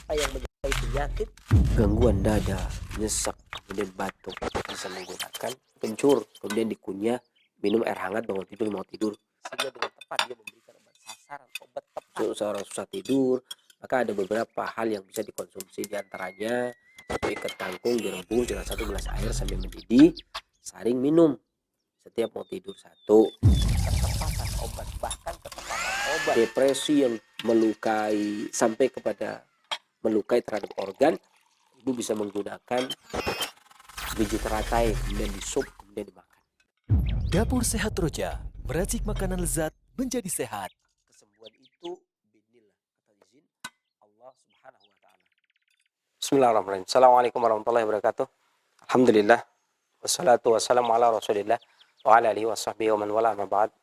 apa yang menyebabkan penyakit gangguan dada, nyesek, kemudian batuk, bisa menggunakan kencur, kemudian dikunyah, minum air hangat bangun tidur mau tidur, sehingga dengan tepat dia memberikan obat sasaran, obat tepat untuk seorang susah tidur. Maka ada beberapa hal yang bisa dikonsumsi, diantaranya satu ikat kangkung direbus dengan 1 gelas air sambil mendidih, saring minum setiap mau tidur. Satu, ketepatan obat, bahkan ketepatan obat depresi yang melukai sampai kepada melukai terhadap organ, ibu bisa menggunakan biji teratai kemudian disup kemudian dimakan. Dapur Sehat Roja, meracik makanan lezat menjadi sehat. Kesembuhan itu binillah, kata izin Allah Subhanahu wa taala. Bismillahirrahmanirrahim. Assalamualaikum warahmatullahi wabarakatuh. Alhamdulillah wassalatu wassalamu ala Rasulillah wa ala alihi washabbihi wa man wala ma ba'd.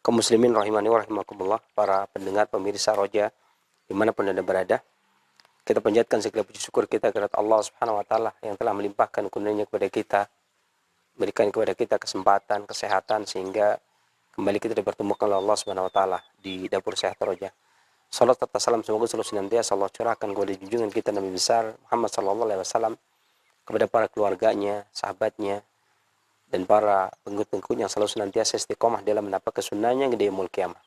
Kaum muslimin rahimani wa rahimakumullah, para pendengar pemirsa Roja dimanapun Anda berada, kita panjatkan segala puji syukur kita kepada Allah Subhanahu wa taala yang telah melimpahkan karunia-Nya kepada kita, berikan kepada kita kesempatan, kesehatan, sehingga kembali kita dipertemukan oleh Allah Subhanahu wa taala di Dapur Sehat Roja. Salat serta salam semoga selalu senantiasa Allah curahkan kepada junjungan kita Nabi besar Muhammad sallallahu alaihi wasallam, kepada para keluarganya, sahabatnya, dan para pengikut-pengikut yang selalu senantiasa istiqomah dalam mendapat kesunahnya di yaumul qiyamah.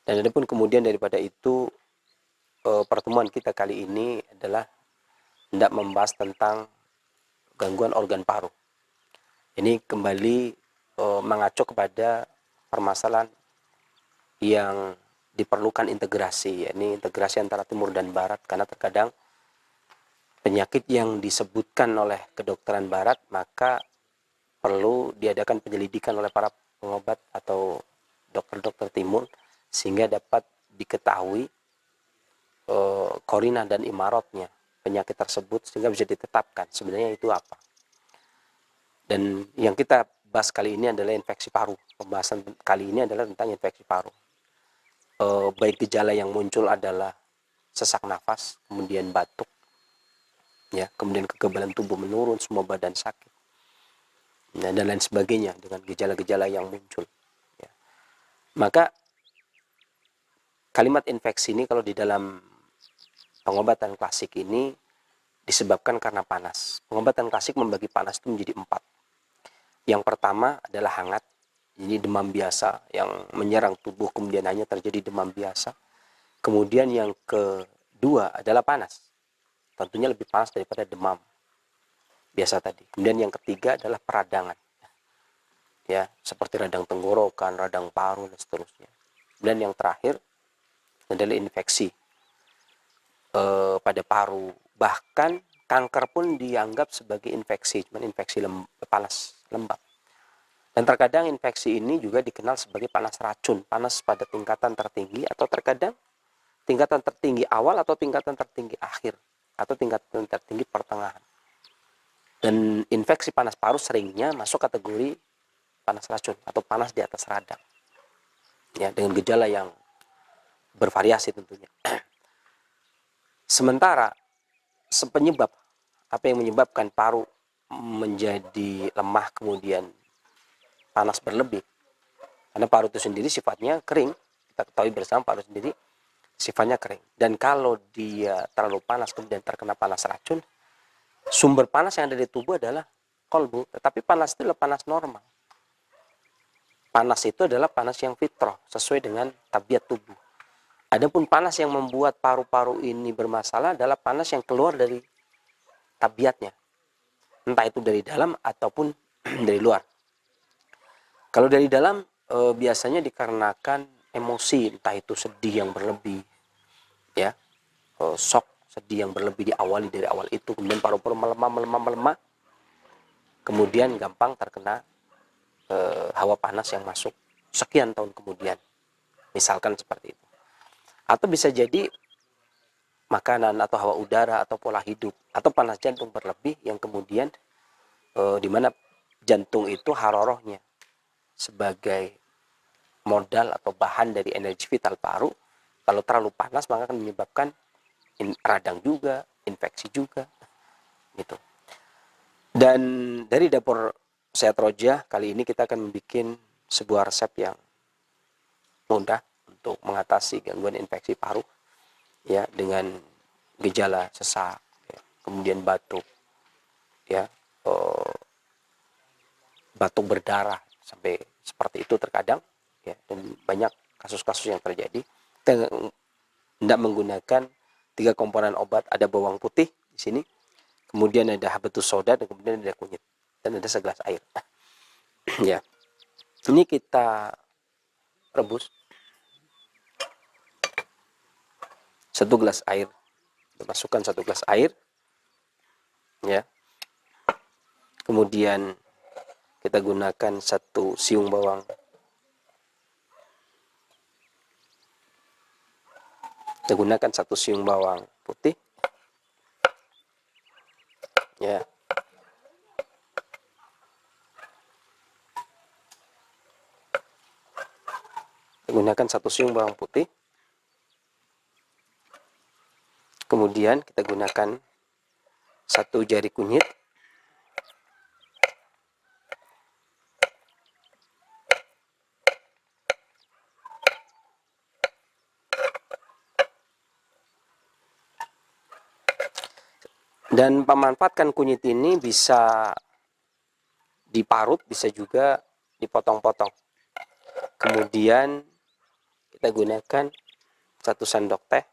Dan adapun kemudian daripada itu, pertemuan kita kali ini adalah hendak membahas tentang gangguan organ paru. Ini kembali mengacu kepada permasalahan yang diperlukan integrasi, yakni integrasi antara timur dan barat, karena terkadang penyakit yang disebutkan oleh kedokteran barat maka perlu diadakan penyelidikan oleh para pengobat atau dokter-dokter timur sehingga dapat diketahui korina dan imaratnya penyakit tersebut, sehingga bisa ditetapkan sebenarnya itu apa. Dan yang kita bahas kali ini adalah infeksi paru. Pembahasan kali ini adalah tentang infeksi paru. Baik gejala yang muncul adalah sesak nafas, kemudian batuk, ya, kemudian kekebalan tubuh menurun, semua badan sakit, nah, dan lain sebagainya dengan gejala-gejala yang muncul. Ya. Maka kalimat infeksi ini kalau di dalam pengobatan klasik ini disebabkan karena panas. Pengobatan klasik membagi panas itu menjadi 4. Yang pertama adalah hangat. Ini demam biasa yang menyerang tubuh kemudian hanya terjadi demam biasa. Kemudian yang kedua adalah panas. Tentunya lebih panas daripada demam biasa tadi. Kemudian yang ketiga adalah peradangan. Ya, seperti radang tenggorokan, radang paru dan seterusnya. Dan yang terakhir adalah infeksi pada paru. Bahkan kanker pun dianggap sebagai infeksi, cuman infeksi panas lembab. Dan terkadang infeksi ini juga dikenal sebagai panas racun, panas pada tingkatan tertinggi, atau terkadang tingkatan tertinggi awal atau tingkatan tertinggi akhir, atau tingkatan tertinggi pertengahan. Dan infeksi panas paru seringnya masuk kategori panas racun atau panas di atas radang. Ya, dengan gejala yang bervariasi tentunya. Sementara sepenyebab, apa yang menyebabkan paru menjadi lemah kemudian panas berlebih, karena paru itu sendiri sifatnya kering. Kita ketahui bersama paru sendiri sifatnya kering, dan kalau dia terlalu panas kemudian terkena panas racun, sumber panas yang ada di tubuh adalah kolbu, tetapi panas itu adalah panas normal. Panas itu adalah panas yang fitrah, sesuai dengan tabiat tubuh. Adapun panas yang membuat paru-paru ini bermasalah adalah panas yang keluar dari tabiatnya, entah itu dari dalam ataupun dari luar. Kalau dari dalam biasanya dikarenakan emosi, entah itu sedih yang berlebih, ya, shock, sedih yang berlebih diawali dari awal itu, kemudian paru-paru melemah, kemudian gampang terkena hawa panas yang masuk sekian tahun kemudian, misalkan seperti itu. Atau bisa jadi makanan atau hawa udara atau pola hidup atau panas jantung berlebih yang kemudian di mana jantung itu harorohnya sebagai modal atau bahan dari energi vital paru, kalau terlalu panas maka akan menyebabkan radang juga, infeksi juga, gitu. Dan dari Dapur Sehat Roja kali ini kita akan membuat sebuah resep yang mudah untuk mengatasi gangguan infeksi paru, ya, dengan gejala sesak, ya, kemudian batuk, ya, batuk berdarah sampai seperti itu terkadang, ya, dan banyak kasus-kasus yang terjadi. Kita tidak menggunakan 3 komponen obat, ada bawang putih di sini, kemudian ada habatus soda, dan kemudian ada kunyit, dan ada segelas air. Ya, ini kita rebus 1 gelas air, masukkan 1 gelas air, ya. Kemudian kita gunakan 1 siung bawang, kita gunakan 1 siung bawang putih, ya. Kita gunakan 1 siung bawang putih, kemudian kita gunakan 1 jari kunyit, dan memanfaatkan kunyit ini bisa diparut, bisa juga dipotong-potong. Kemudian kita gunakan 1 sendok teh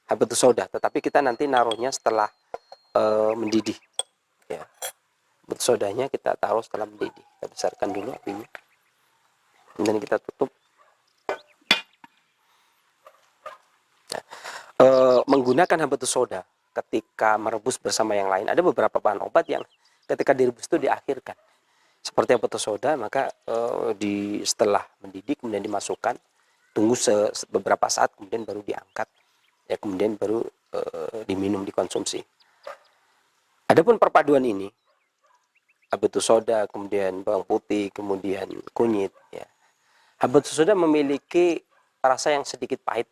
habatus soda, tetapi kita nanti naruhnya setelah mendidih, ya. Habatus sodanya kita taruh setelah mendidih. Kita besarkan dulu apinya, dan kita tutup. Nah, menggunakan habatus soda ketika merebus bersama yang lain, ada beberapa bahan obat yang ketika direbus itu diakhirkan, seperti habatus soda, maka setelah mendidih kemudian dimasukkan, tunggu beberapa saat, kemudian baru diangkat, ya, kemudian baru diminum, dikonsumsi. Adapun perpaduan ini, habatus soda, kemudian bawang putih, kemudian kunyit, ya. Habatus soda memiliki rasa yang sedikit pahit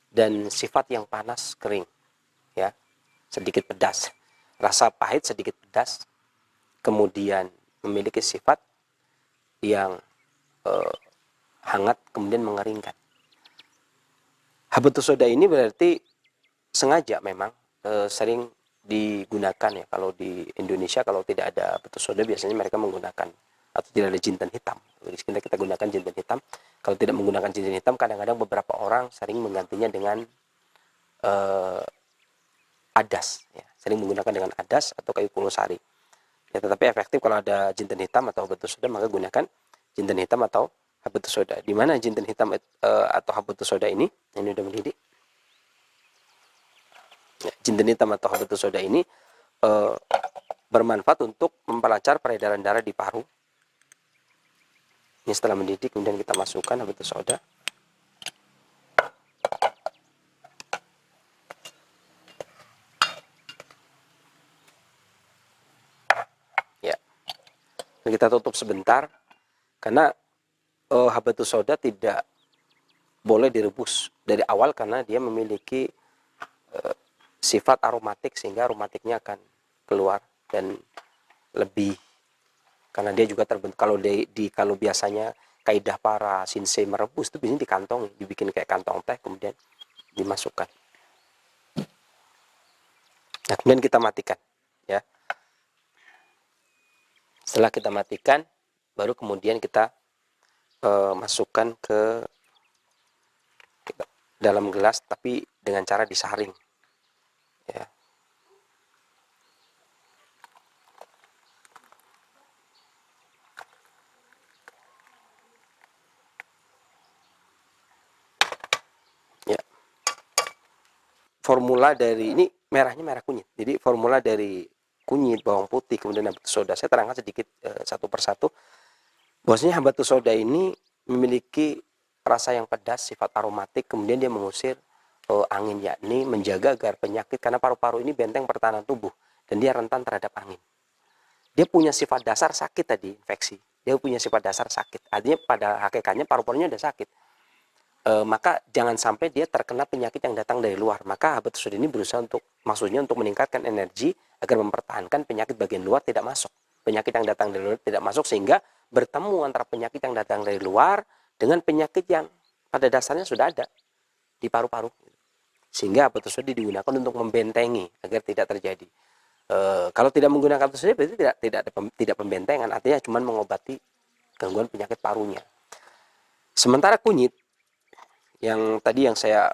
dan sifat yang panas kering, ya, sedikit pedas, rasa pahit sedikit pedas, kemudian memiliki sifat yang hangat kemudian mengeringkan. Habatus soda ini berarti sengaja memang sering digunakan, ya. Kalau di Indonesia kalau tidak ada habatus soda biasanya mereka menggunakan, atau tidak ada jinten hitam, kita gunakan jinten hitam. Kalau tidak menggunakan jinten hitam, kadang-kadang beberapa orang sering menggantinya dengan adas, ya, sering menggunakan dengan adas atau kayu kulosari, ya. Tetapi efektif kalau ada jinten hitam atau habatus soda, maka gunakan jinten hitam atau habatus soda. Di mana jinten hitam atau habatus soda ini udah mendidih, ya, jinten hitam atau habatus soda ini bermanfaat untuk memperlancar peredaran darah di paru. Ini setelah mendidih kemudian kita masukkan habatus soda, ya. Dan kita tutup sebentar, karena habatus soda tidak boleh direbus dari awal karena dia memiliki sifat aromatik, sehingga aromatiknya akan keluar dan lebih, karena dia juga terbentuk. Kalau biasanya kaidah para shinsei merebus itu biasanya dikantong, dibikin kayak kantong teh, kemudian dimasukkan. Nah, kemudian kita matikan, ya. Setelah kita matikan, baru kemudian kita masukkan ke dalam gelas, tapi dengan cara disaring, ya. Formula dari ini, merahnya merah kunyit, jadi formula dari kunyit, bawang putih, kemudian habatus soda, saya terangkan sedikit satu persatu. Bahwasanya habatus soda ini memiliki rasa yang pedas, sifat aromatik, kemudian dia mengusir angin, yakni menjaga agar penyakit, karena paru-paru ini benteng pertahanan tubuh dan dia rentan terhadap angin. Dia punya sifat dasar sakit tadi, infeksi. Dia punya sifat dasar sakit. Artinya pada hakikatnya paru-parunya udah sakit. Maka jangan sampai dia terkena penyakit yang datang dari luar. Maka habatus soda ini berusaha untuk meningkatkan energi agar mempertahankan penyakit bagian luar tidak masuk. Penyakit yang datang dari luar tidak masuk, sehingga bertemu antara penyakit yang datang dari luar dengan penyakit yang pada dasarnya sudah ada di paru-paru. sehingga batu sodi digunakan untuk membentengi agar tidak terjadi. Kalau tidak menggunakan batu sodi berarti tidak pembentengan, artinya cuma mengobati gangguan penyakit parunya. Sementara kunyit yang tadi yang saya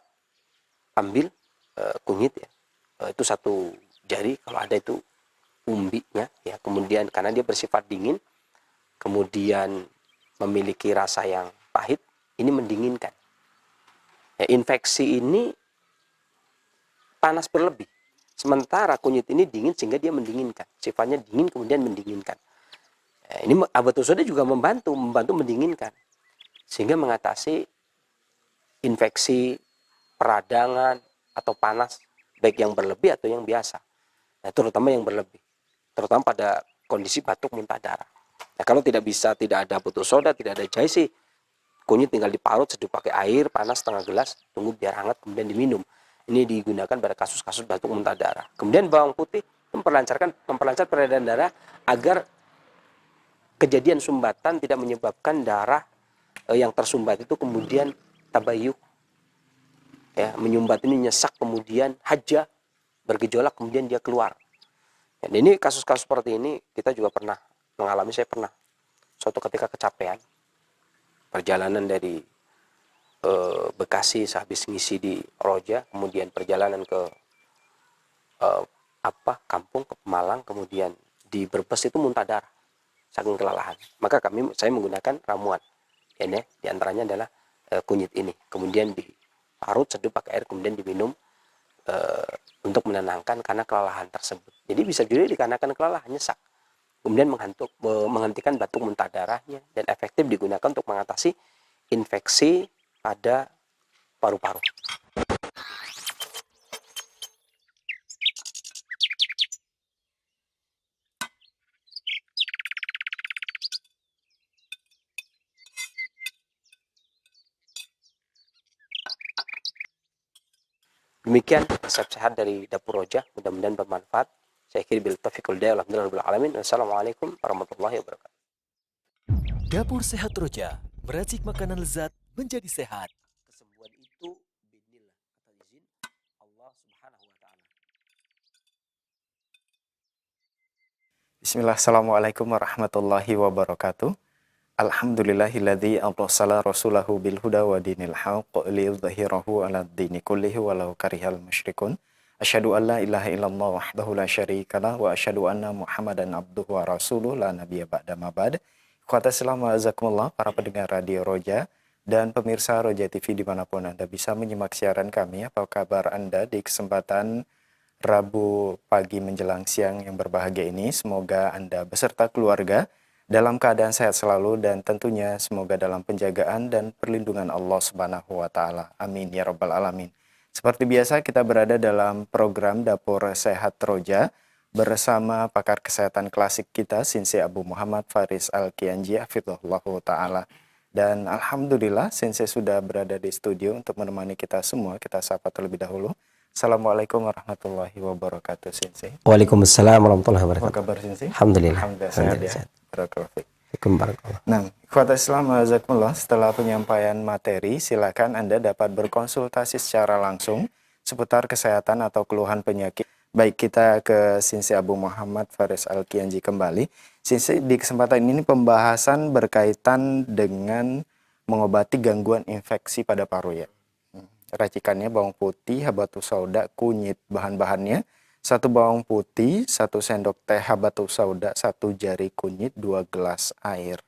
ambil, kunyit ya, itu satu jari, kalau ada itu umbinya ya, kemudian karena dia bersifat dingin, kemudian memiliki rasa yang pahit, ini mendinginkan ya. Infeksi ini panas berlebih, sementara kunyit ini dingin sehingga dia mendinginkan, sifatnya dingin kemudian mendinginkan. Ini batu soda juga membantu mendinginkan, sehingga mengatasi infeksi, peradangan atau panas baik yang berlebih atau yang biasa. Nah, terutama yang berlebih, terutama pada kondisi batuk muntah darah. Nah, kalau tidak ada batu soda, tidak ada jahe sih, kunyit tinggal diparut, seduh pakai air panas setengah gelas, tunggu biar hangat kemudian diminum. Ini digunakan pada kasus-kasus batuk muntah darah. Kemudian bawang putih memperlancar peredaran darah agar kejadian sumbatan tidak menyebabkan darah yang tersumbat itu kemudian tabayuk ya, menyumbat ini nyesak, kemudian haja, bergejolak, kemudian dia keluar. Dan ini kasus-kasus seperti ini kita juga pernah mengalami. Saya pernah suatu ketika kecapean perjalanan dari Bekasi sehabis ngisi di Roja, kemudian perjalanan ke kampung ke Pemalang, kemudian di Brebes itu muntah darah saking kelelahan. Maka saya menggunakan ramuan ya, diantaranya adalah kunyit ini, kemudian diparut seduh pakai air kemudian diminum untuk menenangkan karena kelelahan tersebut. Jadi bisa juga dikarenakan kelelahan nyesak, kemudian menghentikan batuk muntah darahnya, dan efektif digunakan untuk mengatasi infeksi pada paru-paru. Demikian resep sehat dari Dapur Roja, mudah-mudahan bermanfaat. Saya akhiri bil taufiq wal hidayah. Alhamdulillahirabbil alamin. Wassalamualaikum warahmatullahi wabarakatuh. Dapur Sehat Roja, meracik makanan lezat menjadi sehat. Kesembuhan itu biidznillah, atas izin Allah Subhanahu wa taala. Bismillah, assalamualaikum warahmatullahi wabarakatuh. Alhamdulillahilladzi arsala rasulahu bil huda wa dinil haqq liyudhhirahu 'alad dini kullihi walau karihal musyrikun. Asyhadu an la ilaha illallah wahdahu la syarikalah wa asyhadu anna Muhammadan abduhu wa rasuluh la nabiyya ba'da ma ba'd. Ikhwata Islam wa azakumullah, para pendengar Radio Roja dan pemirsa Roja TV dimanapun Anda bisa menyimak siaran kami. Apa kabar Anda di kesempatan Rabu pagi menjelang siang yang berbahagia ini? Semoga Anda beserta keluarga dalam keadaan sehat selalu dan tentunya semoga dalam penjagaan dan perlindungan Allah Subhanahu wa taala. Amin ya rabbal alamin. Seperti biasa kita berada dalam program Dapur Sehat Roja bersama pakar kesehatan klasik kita Sensei Abu Muhammad Faris Al-Kianji hafizahullahu taala. Dan alhamdulillah Sensei sudah berada di studio untuk menemani kita semua. Kita sapa terlebih dahulu. Assalamualaikum warahmatullahi wabarakatuh, Sensei. Waalaikumsalam warahmatullahi wabarakatuh. Apa kabar, Sensei? Alhamdulillah. Alhamdulillah sehat ya. Barakallahu. Nah, ikhwata Islam jazakumullah, setelah penyampaian materi, silakan Anda dapat berkonsultasi secara langsung seputar kesehatan atau keluhan penyakit. Baik, kita ke Sensei Abu Muhammad Faris Al-Kianji kembali. Sensei, di kesempatan ini pembahasan berkaitan dengan mengobati gangguan infeksi pada paru ya. Racikannya bawang putih, habatus sauda, kunyit. Bahan-bahannya 1 bawang putih, 1 sendok teh habatus sauda, 1 jari kunyit, 2 gelas air.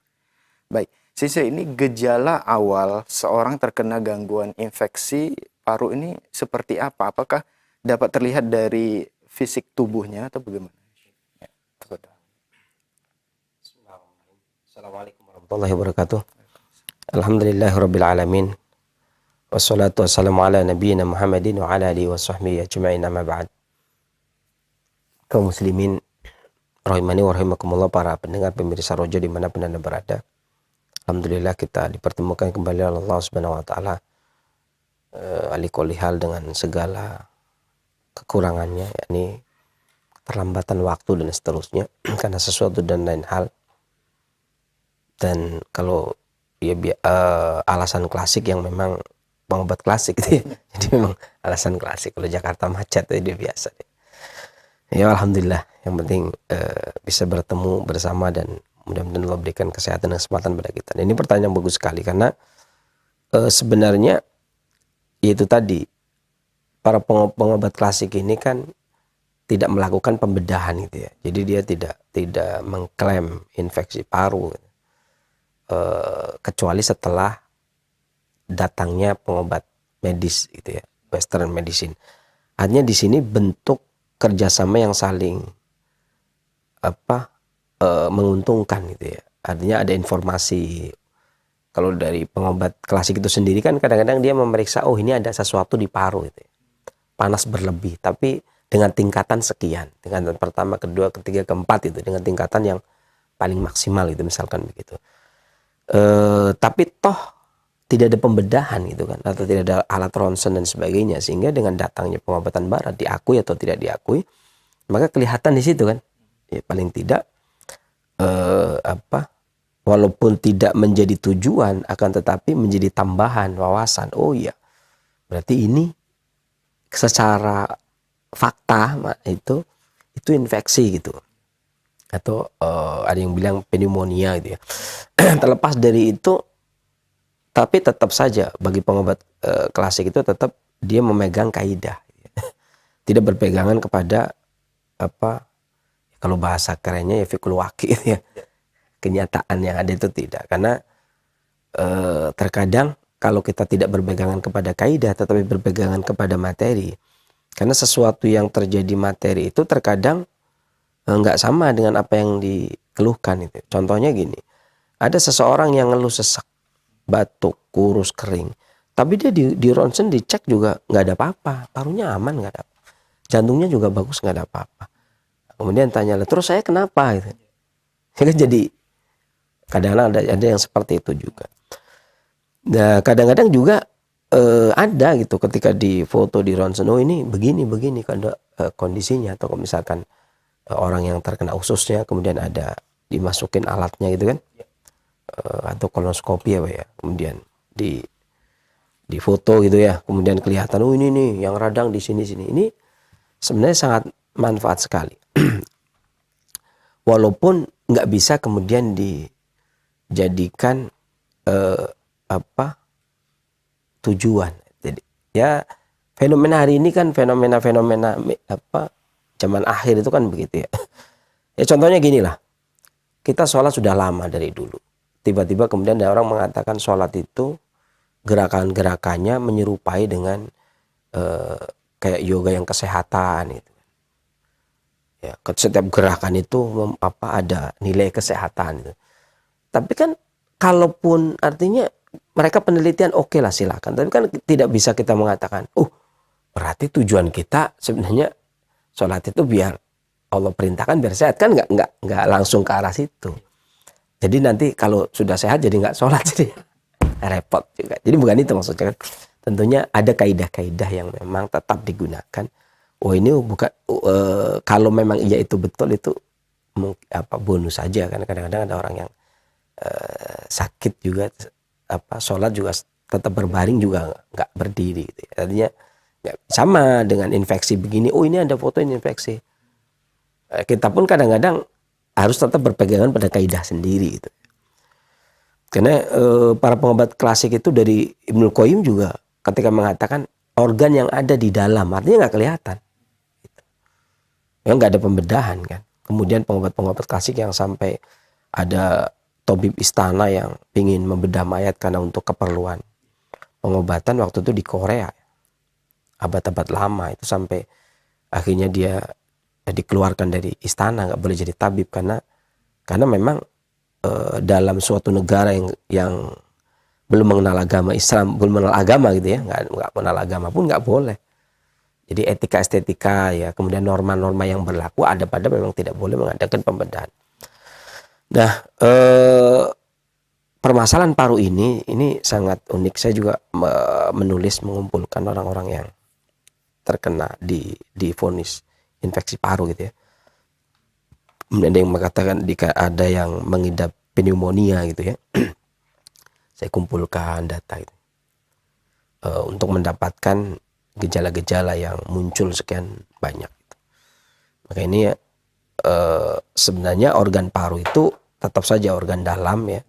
Baik, Sensei, ini gejala awal seorang terkena gangguan infeksi paru ini seperti apa? Apakah dapat terlihat dari fisik tubuhnya atau bagaimana? Ya, Assalamualaikum warahmatullahi wabarakatuh. Alhamdulillahirabbil alamin. Wassalatu wassalamu ala nabiyyina Muhammadin wa ala alihi wa sahbihi ajma'in, amma ba'd. Kaum muslimin rahimani wa rahimakumullah, para pendengar pemirsa Roja dimanapun Anda berada. Alhamdulillah kita dipertemukan kembali oleh Allah Subhanahu wa taala ali kulli hal dengan segala kekurangannya, yakni keterlambatan waktu dan seterusnya karena sesuatu dan lain hal. Dan kalau ya alasan klasik yang memang pengobat klasik gitu ya. Jadi memang alasan klasik. Kalau Jakarta macet itu dia biasa. Ya alhamdulillah, yang penting bisa bertemu bersama dan mudah-mudahan Allah berikan kesehatan dan kesempatan pada kita. Dan ini pertanyaan bagus sekali karena sebenarnya itu tadi para pengobat klasik ini kan tidak melakukan pembedahan gitu ya. Jadi dia tidak mengklaim infeksi paru kecuali setelah datangnya pengobat medis gitu ya, Western medicine. Artinya di sini bentuk kerjasama yang saling menguntungkan gitu ya. Artinya ada informasi. Kalau dari pengobat klasik itu sendiri kan kadang-kadang dia memeriksa, oh ini ada sesuatu di paru gitu ya. Panas berlebih, tapi dengan tingkatan sekian, tingkatan pertama, kedua, ketiga, keempat itu dengan tingkatan yang paling maksimal itu misalkan begitu. Tapi toh tidak ada pembedahan gitu kan, atau tidak ada alat ronsen dan sebagainya, sehingga dengan datangnya pengobatan barat diakui atau tidak diakui, maka kelihatan di situ kan, ya, paling tidak walaupun tidak menjadi tujuan, akan tetapi menjadi tambahan wawasan. Oh iya, berarti ini secara fakta itu infeksi gitu, atau ada yang bilang pneumonia gitu ya. Terlepas dari itu, tapi tetap saja bagi pengobat klasik itu tetap dia memegang kaidah, tidak berpegangan kepada kalau bahasa kerennya ya fikul waqi ya, kenyataan yang ada itu tidak. Karena terkadang kalau kita tidak berpegangan kepada kaidah tetapi berpegangan kepada materi, karena sesuatu yang terjadi materi itu terkadang nggak sama dengan apa yang dikeluhkan itu. Contohnya gini, ada seseorang yang ngeluh sesak, batuk, kurus, kering, tapi dia di ronsen dicek juga nggak ada apa-apa, parunya aman, nggak ada apa, jantungnya juga bagus, nggak ada apa-apa. Kemudian tanya, terus saya kenapa gitu. Ya kan, jadi kadang-kadang ada yang seperti itu juga. Nah kadang-kadang juga ada gitu ketika di foto di ronsen, oh ini begini kondisinya, atau misalkan orang yang terkena ususnya kemudian ada dimasukin alatnya gitu kan, atau kolonoskopi ya, kemudian di foto gitu ya, kemudian kelihatan oh ini nih yang radang di sini. Ini sebenarnya sangat manfaat sekali. Walaupun nggak bisa kemudian dijadikan tujuan. Jadi ya fenomena hari ini kan fenomena zaman akhir itu kan begitu ya. Ya contohnya gini lah, kita sholat sudah lama dari dulu, tiba-tiba kemudian ada orang mengatakan sholat itu gerakan-gerakannya menyerupai dengan kayak yoga yang kesehatan itu. Ya, setiap gerakan itu ada nilai kesehatan itu. Tapi kan kalaupun artinya mereka penelitian oke lah silakan, tapi kan tidak bisa kita mengatakan, berarti tujuan kita sebenarnya sholat itu biar Allah perintahkan biar sehat, kan nggak langsung ke arah situ. Jadi nanti kalau sudah sehat jadi nggak sholat, jadi repot juga. Jadi bukan itu maksudnya kan. Tentunya ada kaidah-kaidah yang memang tetap digunakan. Oh ini bukan kalau memang iya itu betul, itu bonus saja, karena kadang-kadang ada orang yang sakit juga, sholat juga tetap berbaring juga nggak berdiri gitu. Artinya sama dengan infeksi begini, oh ini ada foto ini infeksi. Kita pun kadang-kadang harus tetap berpegangan pada kaidah sendiri gitu. Karena para pengobat klasik itu dari Ibnul Qayyim juga ketika mengatakan organ yang ada di dalam, artinya nggak kelihatan. Ya nggak ada pembedahan kan. Kemudian pengobat-pengobat klasik yang sampai ada tabib istana yang ingin membedah mayat karena untuk keperluan pengobatan waktu itu di Korea, abad-abad lama itu, sampai akhirnya dia dikeluarkan dari istana, nggak boleh jadi tabib karena memang dalam suatu negara yang belum mengenal agama Islam, belum mengenal agama gitu ya, nggak mengenal agama pun nggak boleh. Jadi etika estetika ya, kemudian norma-norma yang berlaku ada pada memang tidak boleh mengadakan pembedahan. Nah permasalahan paru ini sangat unik. Saya juga mengumpulkan orang-orang yang terkena divonis infeksi paru gitu ya. Kemudian ada yang mengatakan ada yang mengidap pneumonia gitu ya. Saya kumpulkan data itu. untuk mendapatkan gejala-gejala yang muncul sekian banyak. Maka ini sebenarnya organ paru itu tetap saja organ dalam ya,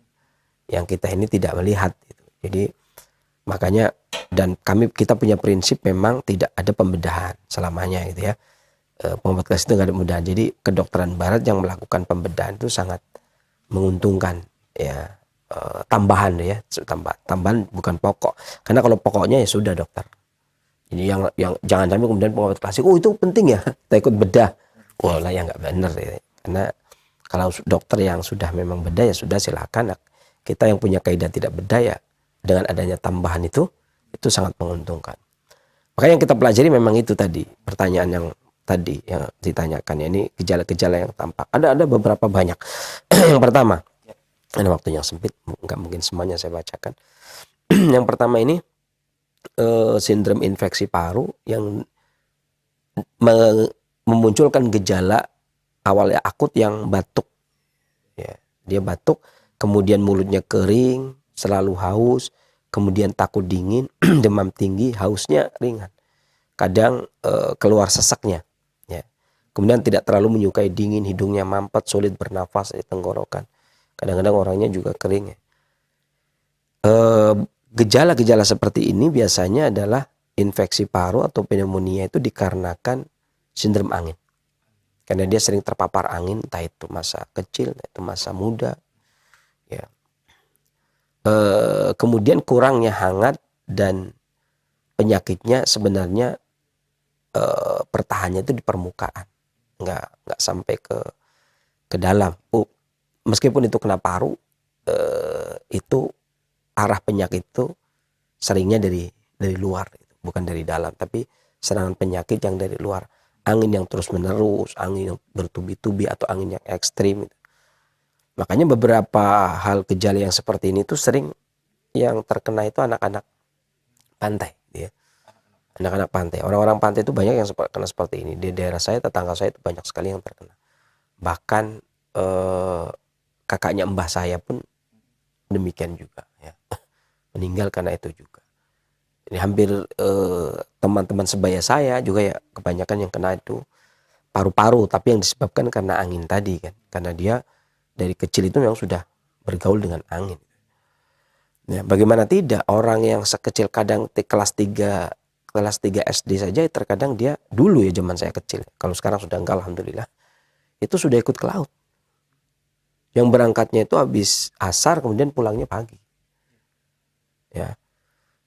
yang kita ini tidak melihat gitu. Jadi makanya, dan kita punya prinsip memang tidak ada pembedahan selamanya gitu ya. Pengobat klasik itu nggak ada pembedahan. Jadi kedokteran barat yang melakukan pembedahan itu sangat menguntungkan ya. Tambahan ya, tambahan bukan pokok. Karena kalau pokoknya ya sudah dokter. Jadi yang jangan sampai kemudian pengobat klasik, oh itu penting ya, kita ikut bedah. Wah lah ya nggak benar ya. Karena kalau dokter yang sudah memang bedah ya sudah silakan. Kita yang punya kaidah tidak bedah ya, dengan adanya tambahan itu sangat menguntungkan. Makanya yang kita pelajari memang itu tadi, pertanyaan yang tadi yang ditanyakan ya, ini gejala-gejala yang tampak. Ada beberapa banyak. Yang pertama, ini waktu yang sempit, nggak mungkin semuanya saya bacakan. Yang pertama ini sindrom infeksi paru yang memunculkan gejala awalnya akut yang batuk. Ya, dia batuk, kemudian mulutnya kering, selalu haus, kemudian takut dingin, demam tinggi, hausnya ringan. Kadang keluar sesaknya. Ya. Kemudian tidak terlalu menyukai dingin, hidungnya mampet, sulit bernafas di tenggorokan. Kadang-kadang orangnya juga kering. Ya. Gejala-gejala seperti ini biasanya adalah infeksi paru atau pneumonia itu dikarenakan sindrom angin. Karena dia sering terpapar angin, entah itu masa kecil, entah itu masa muda. Ya. Kemudian kurangnya hangat dan penyakitnya sebenarnya pertahannya itu di permukaan, nggak sampai ke dalam. Meskipun itu kena paru, itu arah penyakit itu seringnya dari luar, bukan dari dalam, tapi serangan penyakit yang dari luar. Angin yang terus menerus, angin yang bertubi-tubi atau angin yang ekstrim. Makanya beberapa hal gejala yang seperti ini tuh sering yang terkena itu anak-anak pantai, ya. Anak-anak pantai, orang-orang pantai itu banyak yang kena seperti ini. Di daerah saya, tetangga saya itu banyak sekali yang terkena. Bahkan kakaknya mbah saya pun demikian juga, ya. Meninggal karena itu juga. Ini hampir teman-teman sebaya saya juga ya kebanyakan yang kena itu paru-paru, tapi yang disebabkan karena angin tadi kan, karena dia dari kecil itu memang sudah bergaul dengan angin. Ya, bagaimana tidak, orang yang sekecil kadang kelas 3 SD saja terkadang dia dulu ya zaman saya kecil, kalau sekarang sudah enggak alhamdulillah, itu sudah ikut ke laut. Yang berangkatnya itu habis asar kemudian pulangnya pagi. Ya.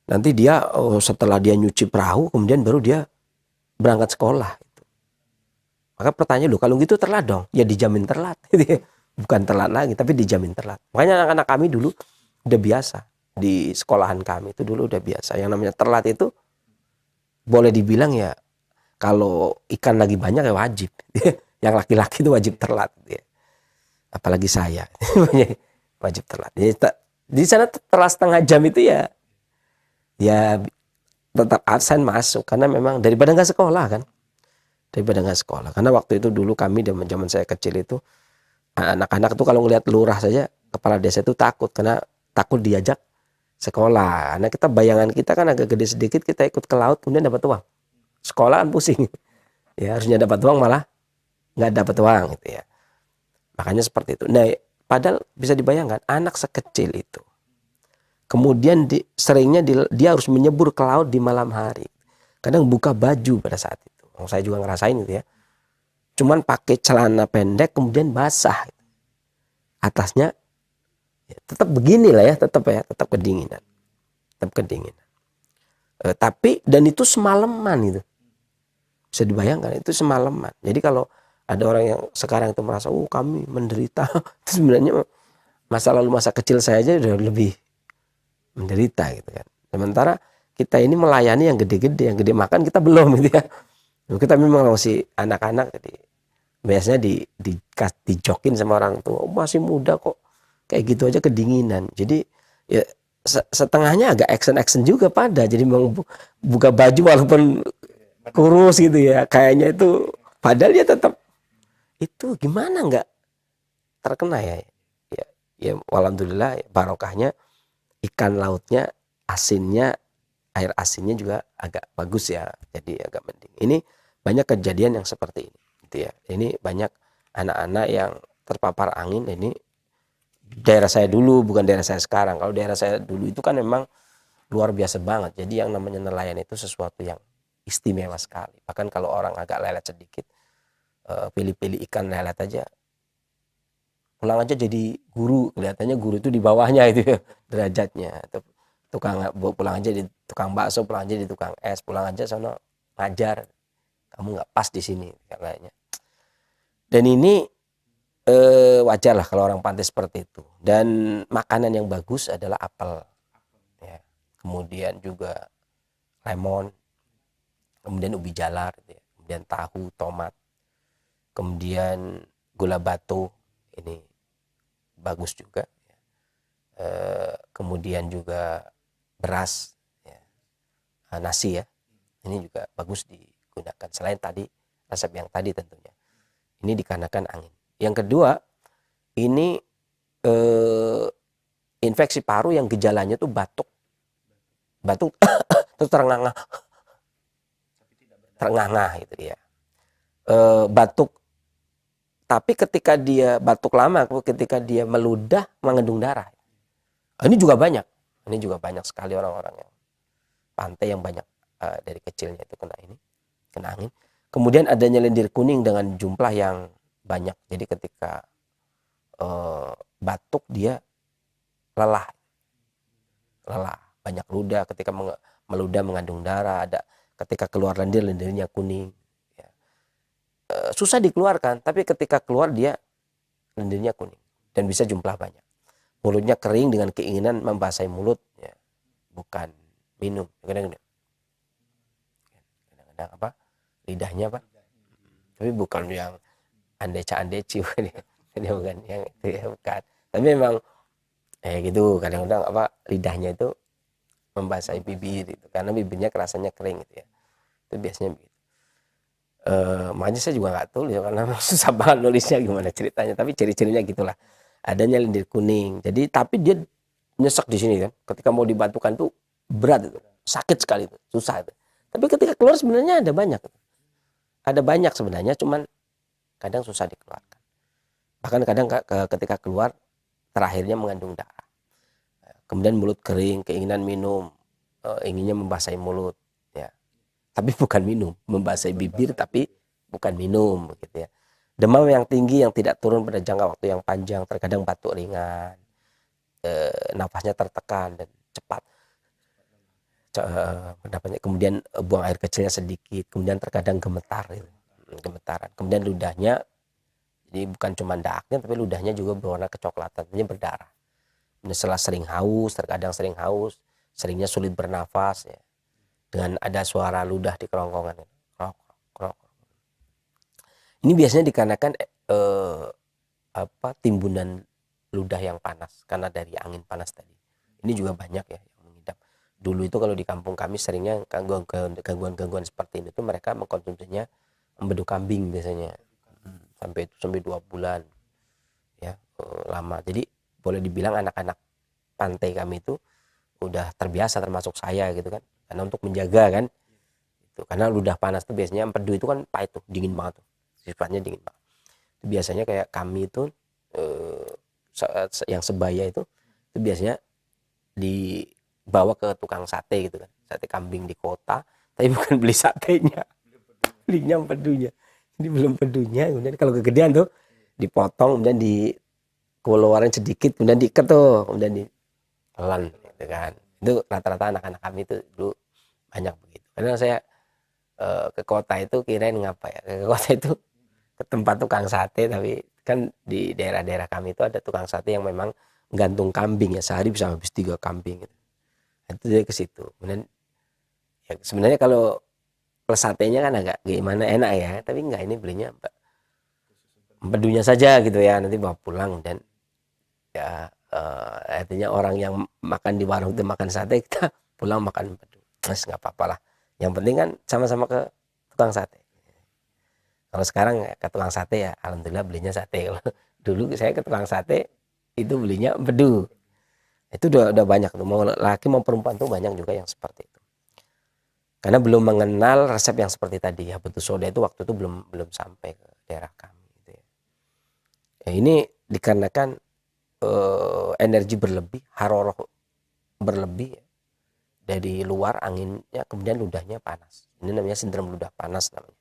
Nanti dia setelah dia nyuci perahu kemudian baru dia berangkat sekolah. Maka pertanyaan, loh kalau gitu telat dong? Ya dijamin telat. Bukan telat lagi tapi dijamin telat. Makanya anak-anak kami dulu udah biasa. Di sekolahan kami itu dulu udah biasa. Yang namanya telat itu boleh dibilang ya, kalau ikan lagi banyak ya wajib. Yang laki-laki itu wajib telat. Apalagi saya. Wajib telat. Di sana telat setengah jam itu ya tetap absen masuk. Karena memang daripada nggak sekolah kan. Karena waktu itu dulu kami zaman saya kecil itu, anak-anak tuh kalau ngelihat lurah saja, kepala desa itu takut, karena takut diajak sekolah. Karena bayangan kita kan agak gede sedikit, kita ikut ke laut kemudian dapat uang. Sekolah kan pusing. Ya harusnya dapat uang malah nggak dapat uang gitu ya. Makanya seperti itu. Nah, padahal bisa dibayangkan anak sekecil itu, kemudian seringnya dia harus menyebur ke laut di malam hari. Kadang buka baju pada saat itu. Saya juga ngerasain gitu ya. Cuman pakai celana pendek kemudian basah. Atasnya ya, tetap begini lah ya, tetap kedinginan. Tapi dan itu semalaman gitu. Bisa dibayangkan itu semalaman. Jadi kalau ada orang yang sekarang itu merasa, kami menderita, itu sebenarnya masa lalu masa kecil saya aja udah lebih menderita gitu kan. Sementara kita ini melayani yang gede-gede, yang gede makan kita belum gitu ya. Kita memang masih anak-anak, jadi biasanya dijokin sama orang tua, masih muda kok, kayak gitu aja kedinginan. Jadi ya setengahnya agak action juga pada, jadi mau buka baju walaupun kurus gitu ya, kayaknya itu padahal dia tetap itu gimana nggak terkena ya. Ya alhamdulillah barokahnya ikan lautnya, asinnya air asinnya juga agak bagus ya, jadi agak mending. Ini banyak kejadian yang seperti ini gitu ya. Ini banyak anak-anak yang terpapar angin. Ini daerah saya dulu, bukan daerah saya sekarang. Kalau daerah saya dulu itu kan memang luar biasa banget. Jadi yang namanya nelayan itu sesuatu yang istimewa sekali. Bahkan kalau orang agak lelet sedikit, pilih-pilih ikan lelet aja, pulang aja jadi guru. Kelihatannya guru itu di bawahnya itu ya, derajatnya. Tukang pulang aja di tukang bakso, pulang aja di tukang es, pulang aja sono ngajar. Kamu nggak pas di sini katanya. Dan ini wajar lah kalau orang pantai seperti itu. Dan makanan yang bagus adalah apel, ya. Kemudian juga lemon, kemudian ubi jalar, gitu ya. Kemudian tahu, tomat, kemudian gula batu, ini bagus juga. Kemudian juga beras, ya. Nasi ya, ini juga bagus digunakan. Selain tadi resep yang tadi tentunya, ini dikarenakan angin. Yang kedua, ini infeksi paru yang gejalanya tuh batuk terus terengah-engah gitu ya. Batuk, tapi ketika dia batuk lama, ketika dia meludah mengandung darah. Ini juga banyak sekali orang-orang yang pantai yang banyak dari kecilnya itu kena angin. Kemudian adanya lendir kuning dengan jumlah yang banyak. Jadi ketika batuk dia lelah, banyak ludah. Ketika meludah mengandung darah. Ada ketika keluar lendirnya kuning. Ya. Susah dikeluarkan, tapi ketika keluar dia lendirnya kuning dan bisa jumlah banyak. Mulutnya kering dengan keinginan membasahi mulut, ya. Bukan minum. Kadang-kadang apa? Lidahnya apa? Tapi bukan yang andeca-andeci, bukan yang itu ya, bukan. Tapi memang gitu, kadang-kadang apa, lidahnya itu membasahi bibir itu karena bibirnya rasanya kering gitu ya. Itu biasanya begitu. Makanya saya juga nggak tulis karena susah banget nulisnya gimana ceritanya, tapi ciri-cirinya gitulah. Adanya lendir kuning. Jadi tapi dia nyesek di sini kan. Ketika mau dibatukan tuh berat itu, sakit sekali itu, susah itu. Tapi ketika keluar sebenarnya ada banyak. Ada banyak sebenarnya, cuman kadang susah dikeluarkan. Bahkan kadang ketika keluar terakhirnya mengandung darah. Kemudian mulut kering, keinginan minum, inginnya membasahi mulut, ya. Tapi bukan minum, membasahi bibir tapi bukan minum, gitu ya. Demam yang tinggi yang tidak turun pada jangka waktu yang panjang, terkadang batuk ringan, nafasnya tertekan dan cepat. Kemudian buang air kecilnya sedikit, kemudian terkadang gemetaran. Kemudian ludahnya, jadi bukan cuma daaknya tapi ludahnya juga berwarna kecoklatan, artinya berdarah. Kemudian setelah terkadang sering haus, seringnya sulit bernafas, ya. Dengan ada suara ludah di kerongkongan, krok. Ini biasanya dikarenakan timbunan ludah yang panas karena dari angin panas tadi. Ini juga banyak ya yang mengidap. Dulu itu kalau di kampung kami seringnya gangguan seperti ini tuh mereka mengkonsumsinya empedu kambing biasanya. Sampai 2 bulan ya, lama. Jadi boleh dibilang anak-anak pantai kami itu udah terbiasa, termasuk saya gitu kan, karena untuk menjaga kan itu, karena ludah panas tuh biasanya empedu itu kan pahit tuh, dingin banget tuh, sifatnya dingin banget. Itu biasanya kayak kami itu yang sebaya itu biasanya dibawa ke tukang sate gitu kan, sate kambing di kota, tapi bukan beli satenya, belinya empedunya. Ini belum pedunya, kemudian kalau kegedean tuh dipotong, kemudian dikeluarin sedikit, kemudian diikat tuh, kemudian ditelan gitu kan. Itu rata-rata anak-anak kami itu dulu banyak begitu. Karena saya ke kota itu kirain ngapa ya, ke kota itu ke tempat tukang sate, tapi kan di daerah-daerah kami itu ada tukang sate yang memang gantung kambing ya, sehari bisa habis 3 kambing gitu. Itu dia ke situ. Kemudian ya sebenarnya kalau plus satenya kan agak gimana, enak ya, tapi enggak, ini belinya empedunya saja gitu ya, nanti bawa pulang. Dan ya artinya orang yang makan di warung itu makan sate, kita pulang makan empedu, mas nggak apa-apa lah, yang penting kan sama-sama ke tukang sate. Kalau sekarang ke tukang sate ya alhamdulillah belinya sate. Kalau dulu saya ke tukang sate itu belinya empedu. Itu udah banyak tuh, mau laki mau perempuan tuh banyak juga yang seperti itu. Karena belum mengenal resep yang seperti tadi, habatus sauda itu waktu itu belum sampai ke daerah kami gitu ya. Ya, ini dikarenakan energi berlebih, haroroh berlebih ya, dari luar anginnya, kemudian ludahnya panas. Ini namanya sindrom ludah panas namanya.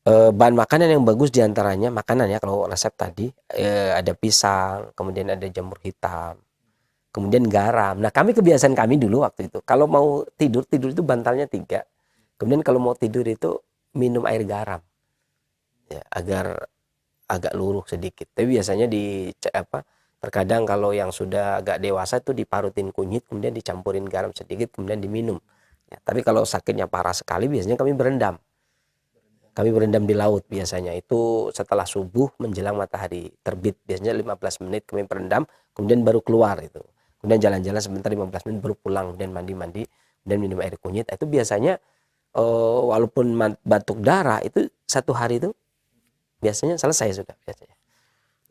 Bahan makanan yang bagus diantaranya makanan ya, kalau resep tadi ada pisang, kemudian ada jamur hitam, kemudian garam. Nah kami kebiasaan kami dulu waktu itu kalau mau tidur itu bantalnya 3, kemudian kalau mau tidur itu minum air garam ya, agar agak luruh sedikit. Tapi biasanya terkadang kalau yang sudah agak dewasa itu diparutin kunyit, kemudian dicampurin garam sedikit, kemudian diminum ya. Tapi kalau sakitnya parah sekali biasanya kami berendam. Kami berendam di laut biasanya, itu setelah subuh menjelang matahari terbit, biasanya 15 menit kami berendam, kemudian baru keluar itu. Kemudian jalan-jalan sebentar 15 menit baru pulang, kemudian mandi dan minum air kunyit. Itu biasanya walaupun batuk darah itu 1 hari itu biasanya selesai sudah biasanya.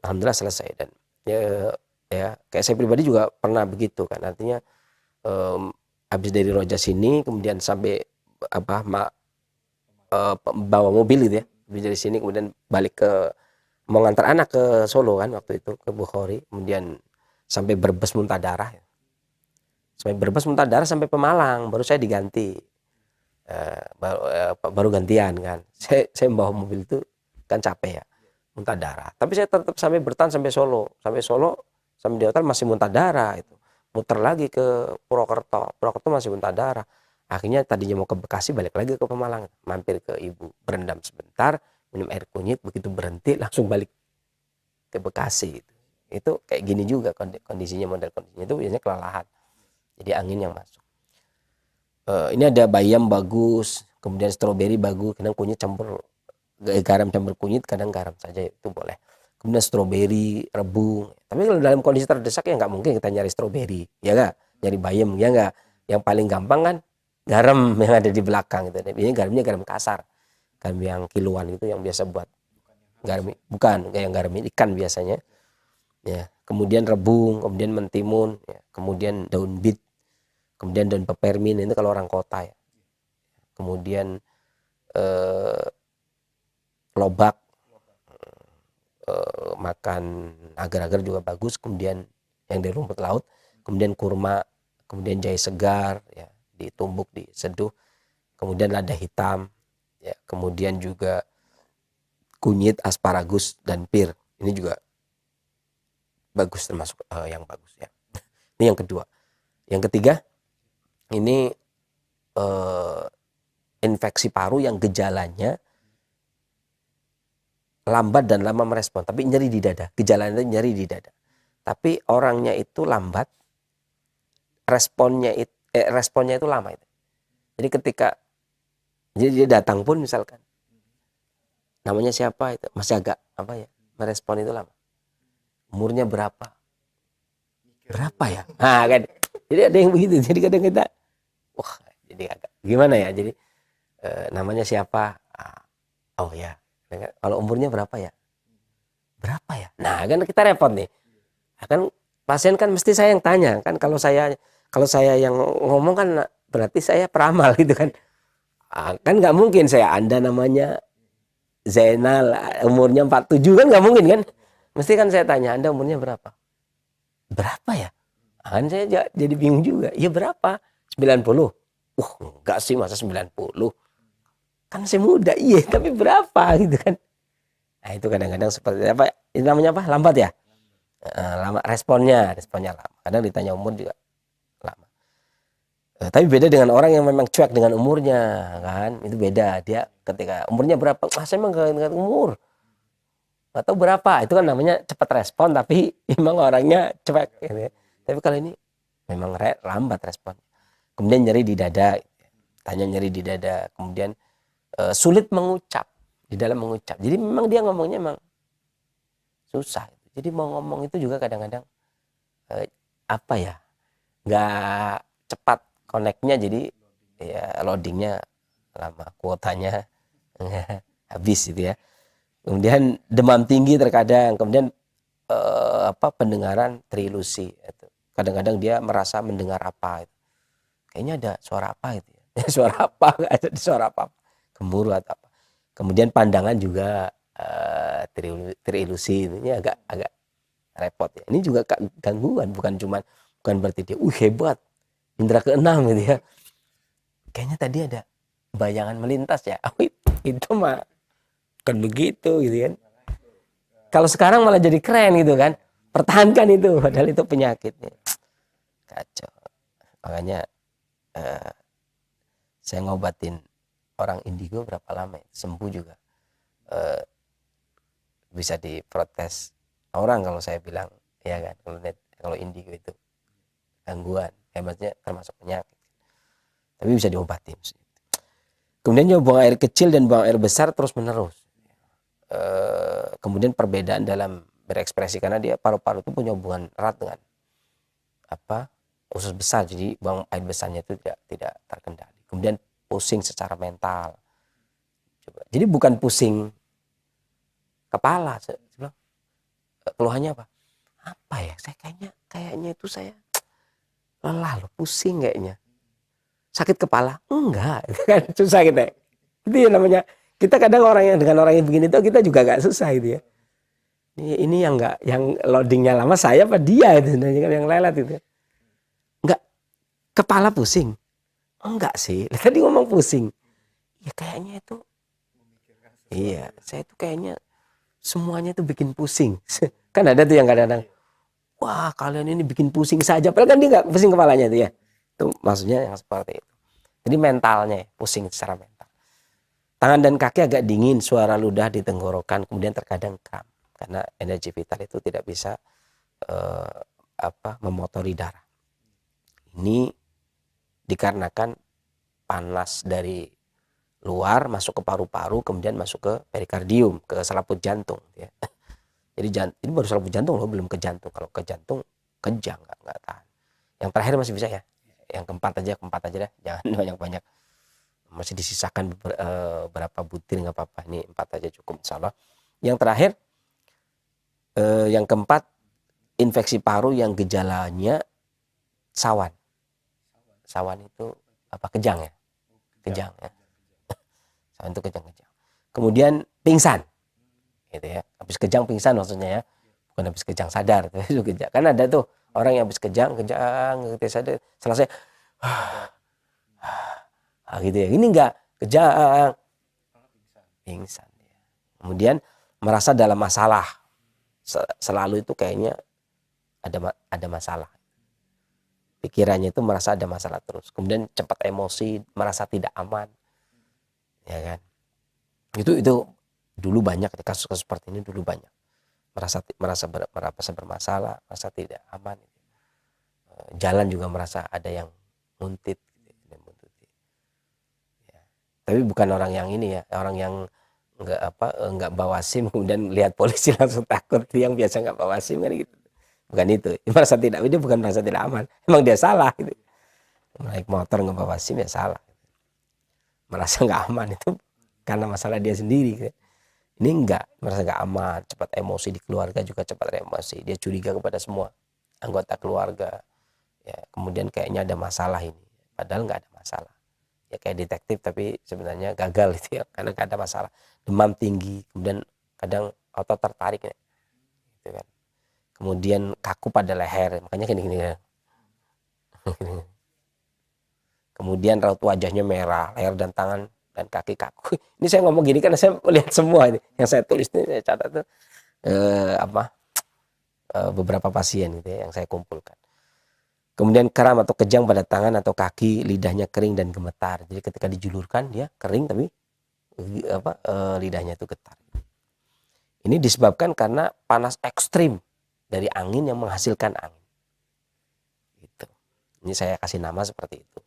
Alhamdulillah selesai. Dan ya kayak saya pribadi juga pernah begitu kan, artinya habis dari Roja sini kemudian sampai bawa mobil gitu ya, dari sini kemudian balik mau ngantar anak ke Solo kan waktu itu, ke Bukhari, kemudian sampai Brebes muntah darah ya. Sampai Brebes muntah darah sampai Pemalang baru saya diganti, baru gantian kan. Saya membawa mobil itu kan capek ya, muntah darah, tapi saya tetap sampai bertahan sampai Solo sampai di hotel masih muntah darah, itu muter lagi ke Purwokerto masih muntah darah. Akhirnya tadinya mau ke Bekasi, balik lagi ke Pemalang, mampir ke ibu, berendam sebentar, minum air kunyit, begitu berhenti langsung balik ke Bekasi. Itu kayak gini juga kondisinya, model kondisinya itu biasanya kelelahan, jadi angin yang masuk. Ini ada bayam bagus, kemudian stroberi bagus, kadang kunyit campur garam campur kunyit, kadang garam saja itu boleh. Kemudian stroberi, rebung. Tapi kalau dalam kondisi terdesak ya nggak mungkin kita nyari stroberi, ya nggak, nyari bayam ya nggak. Yang paling gampang kan garam yang ada di belakang itu. Ini garamnya garam kasar, garam yang kiloan itu yang biasa buat garam, bukan kayak garam ikan biasanya ya. Kemudian rebung, kemudian mentimun ya. Kemudian daun bit, kemudian daun pepermin, itu kalau orang kota ya. Kemudian lobak, makan agar-agar juga bagus. Kemudian yang dari rumput laut, kemudian kurma, kemudian jahe segar ya, ditumbuk, diseduh, kemudian lada hitam ya, kemudian juga kunyit, asparagus dan pir, ini juga bagus, termasuk yang bagus ya. Ini yang kedua. Yang ketiga, ini infeksi paru yang gejalanya lambat dan lama merespon, tapi nyeri di dada, gejalanya nyeri di dada, tapi orangnya itu lambat, responnya itu lama itu. Jadi ketika dia datang pun misalkan namanya siapa itu masih agak merespon itu lama. Umurnya berapa ya, nah kan, jadi ada yang begitu. Jadi kadang kita jadi agak gimana ya, jadi namanya siapa, oh ya, kalau umurnya berapa ya, nah kan kita repot nih. Kan pasien kan mesti saya yang tanya kan, kalau saya yang ngomong kan berarti saya peramal gitu kan. Kan nggak mungkin Anda namanya Zainal, umurnya 47 kan nggak mungkin kan. Mesti kan saya tanya, Anda umurnya berapa ya? Kan saya jadi bingung juga. Ya berapa? 90. Enggak sih, masa 90. Kan saya muda, iya, tapi berapa gitu kan. Nah itu kadang-kadang seperti apa? Ini namanya apa? Lambat ya? Lama responnya lama. Kadang ditanya umur juga lama. Tapi beda dengan orang yang memang cuek dengan umurnya kan, itu beda. Dia ketika umurnya berapa, saya emang gak ingat umur atau berapa, itu kan namanya cepat respon tapi memang orangnya cuek gitu. Tapi kalau ini memang lambat respon. Kemudian nyeri di dada, tanya nyeri di dada, kemudian sulit mengucap, di dalam mengucap, jadi memang dia ngomongnya memang susah. Jadi mau ngomong itu juga kadang-kadang nggak cepat connect-nya, jadi ya loadingnya lama, kuotanya habis gitu ya. Kemudian demam tinggi terkadang, kemudian pendengaran terilusi. Kadang-kadang dia merasa mendengar apa, kayaknya ada suara apa gitu ya. Suara apa? Nggak ada suara apa, gemuruh atau apa. Kemudian pandangan juga terilusi, ini agak repot ya. Ini juga gangguan, bukan berarti dia hebat, indera keenam gitu ya. Kayaknya tadi ada bayangan melintas ya. Itu mah kan begitu gitu kan. Kalau sekarang malah jadi keren gitu kan. Pertahankan itu, padahal itu penyakitnya. Kacau. Makanya saya ngobatin orang indigo berapa lama ya? Sembuh juga. Bisa diprotes orang kalau saya bilang, ya kan, kalau indigo itu gangguan, maksudnya termasuk penyakit. Tapi bisa diobati. Kemudian juga buang air kecil dan buang air besar terus menerus. Kemudian perbedaan dalam berekspresi karena dia paru-paru itu punya hubungan erat dengan usus besar, jadi buang air besarnya itu tidak terkendali. Kemudian pusing secara mental. Jadi bukan pusing kepala. Keluhannya apa? Apa ya? Saya kayaknya itu saya lelah loh, pusing kayaknya. Sakit kepala? Enggak, kan susah kita. Itu ya namanya. Kita kadang dengan orang yang begini tuh kita juga gak susah gitu ya. Ini yang loadingnya lama saya apa dia itu yang lelet itu. Enggak, kepala pusing. Enggak sih, tadi ngomong pusing. Ya kayaknya itu. Iya, saya itu kayaknya semuanya itu bikin pusing. Kan ada tuh yang kadang-kadang, wah kalian ini bikin pusing saja. Padahal kan dia nggak pusing kepalanya itu ya. Itu maksudnya yang seperti itu. Jadi mentalnya pusing secara mental. Tangan dan kaki agak dingin, suara ludah di tenggorokan, kemudian terkadang kram. Karena energi vital itu tidak bisa memotori darah. Ini dikarenakan panas dari luar masuk ke paru-paru, kemudian masuk ke perikardium, ke selaput jantung. Ya. Jadi ini baru selaput jantung loh, belum ke jantung. Kalau ke jantung kejang, nggak tahan. Yang terakhir masih bisa ya. Yang keempat aja deh, jangan banyak-banyak. Masih disisakan berapa butir nggak apa-apa. Ini 4 aja cukup insyaallah. Yang terakhir, yang keempat, infeksi paru yang gejalanya sawan. Sawan itu apa? Kejang ya? Kejang ya. Sawan itu kejang-kejang. Kemudian pingsan. Gitu ya. Habis kejang pingsan maksudnya ya. Bukan habis kejang sadar. Itu kejang. Kan ada tuh orang yang habis kejang sadar, selesai gitu ya. Ini enggak kejang, pingsan. Kemudian merasa dalam masalah. Selalu itu kayaknya ada masalah. Pikirannya itu merasa ada masalah terus. Kemudian cepat emosi, merasa tidak aman. Ya kan? Itu dulu banyak, kasus-kasus seperti ini dulu banyak. Merasa bermasalah, merasa tidak aman. Jalan juga merasa ada yang nguntit. Ya. Tapi bukan orang yang ini ya, orang yang nggak bawa SIM kemudian lihat polisi langsung takut. Yang biasa nggak bawa SIM kan gitu. Bukan itu. Dia bukan merasa tidak aman. Emang dia salah gitu. Naik motor nggak bawa SIM ya salah. Merasa nggak aman itu karena masalah dia sendiri gitu. Ini enggak, merasa nggak aman, cepat emosi di keluarga juga cepat emosi. Dia curiga kepada semua anggota keluarga. Ya, kemudian kayaknya ada masalah ini. Padahal nggak ada masalah. Ya kayak detektif tapi sebenarnya gagal gitu ya, karena nggak ada masalah. Demam tinggi, kemudian kadang otot tertarik ya. Gitu kan. Kemudian kaku pada leher, makanya gini-gini. Kemudian raut wajahnya merah, leher dan tangan dan kaki kaku. Ini saya ngomong gini karena saya lihat semua ini. Yang saya tulis ini saya catat tuh beberapa pasien gitu ya, yang saya kumpulkan. Kemudian kram atau kejang pada tangan atau kaki, lidahnya kering dan gemetar. Jadi ketika dijulurkan dia kering tapi lidahnya itu getar. Ini disebabkan karena panas ekstrim dari angin yang menghasilkan angin. Gitu. Ini saya kasih nama seperti itu.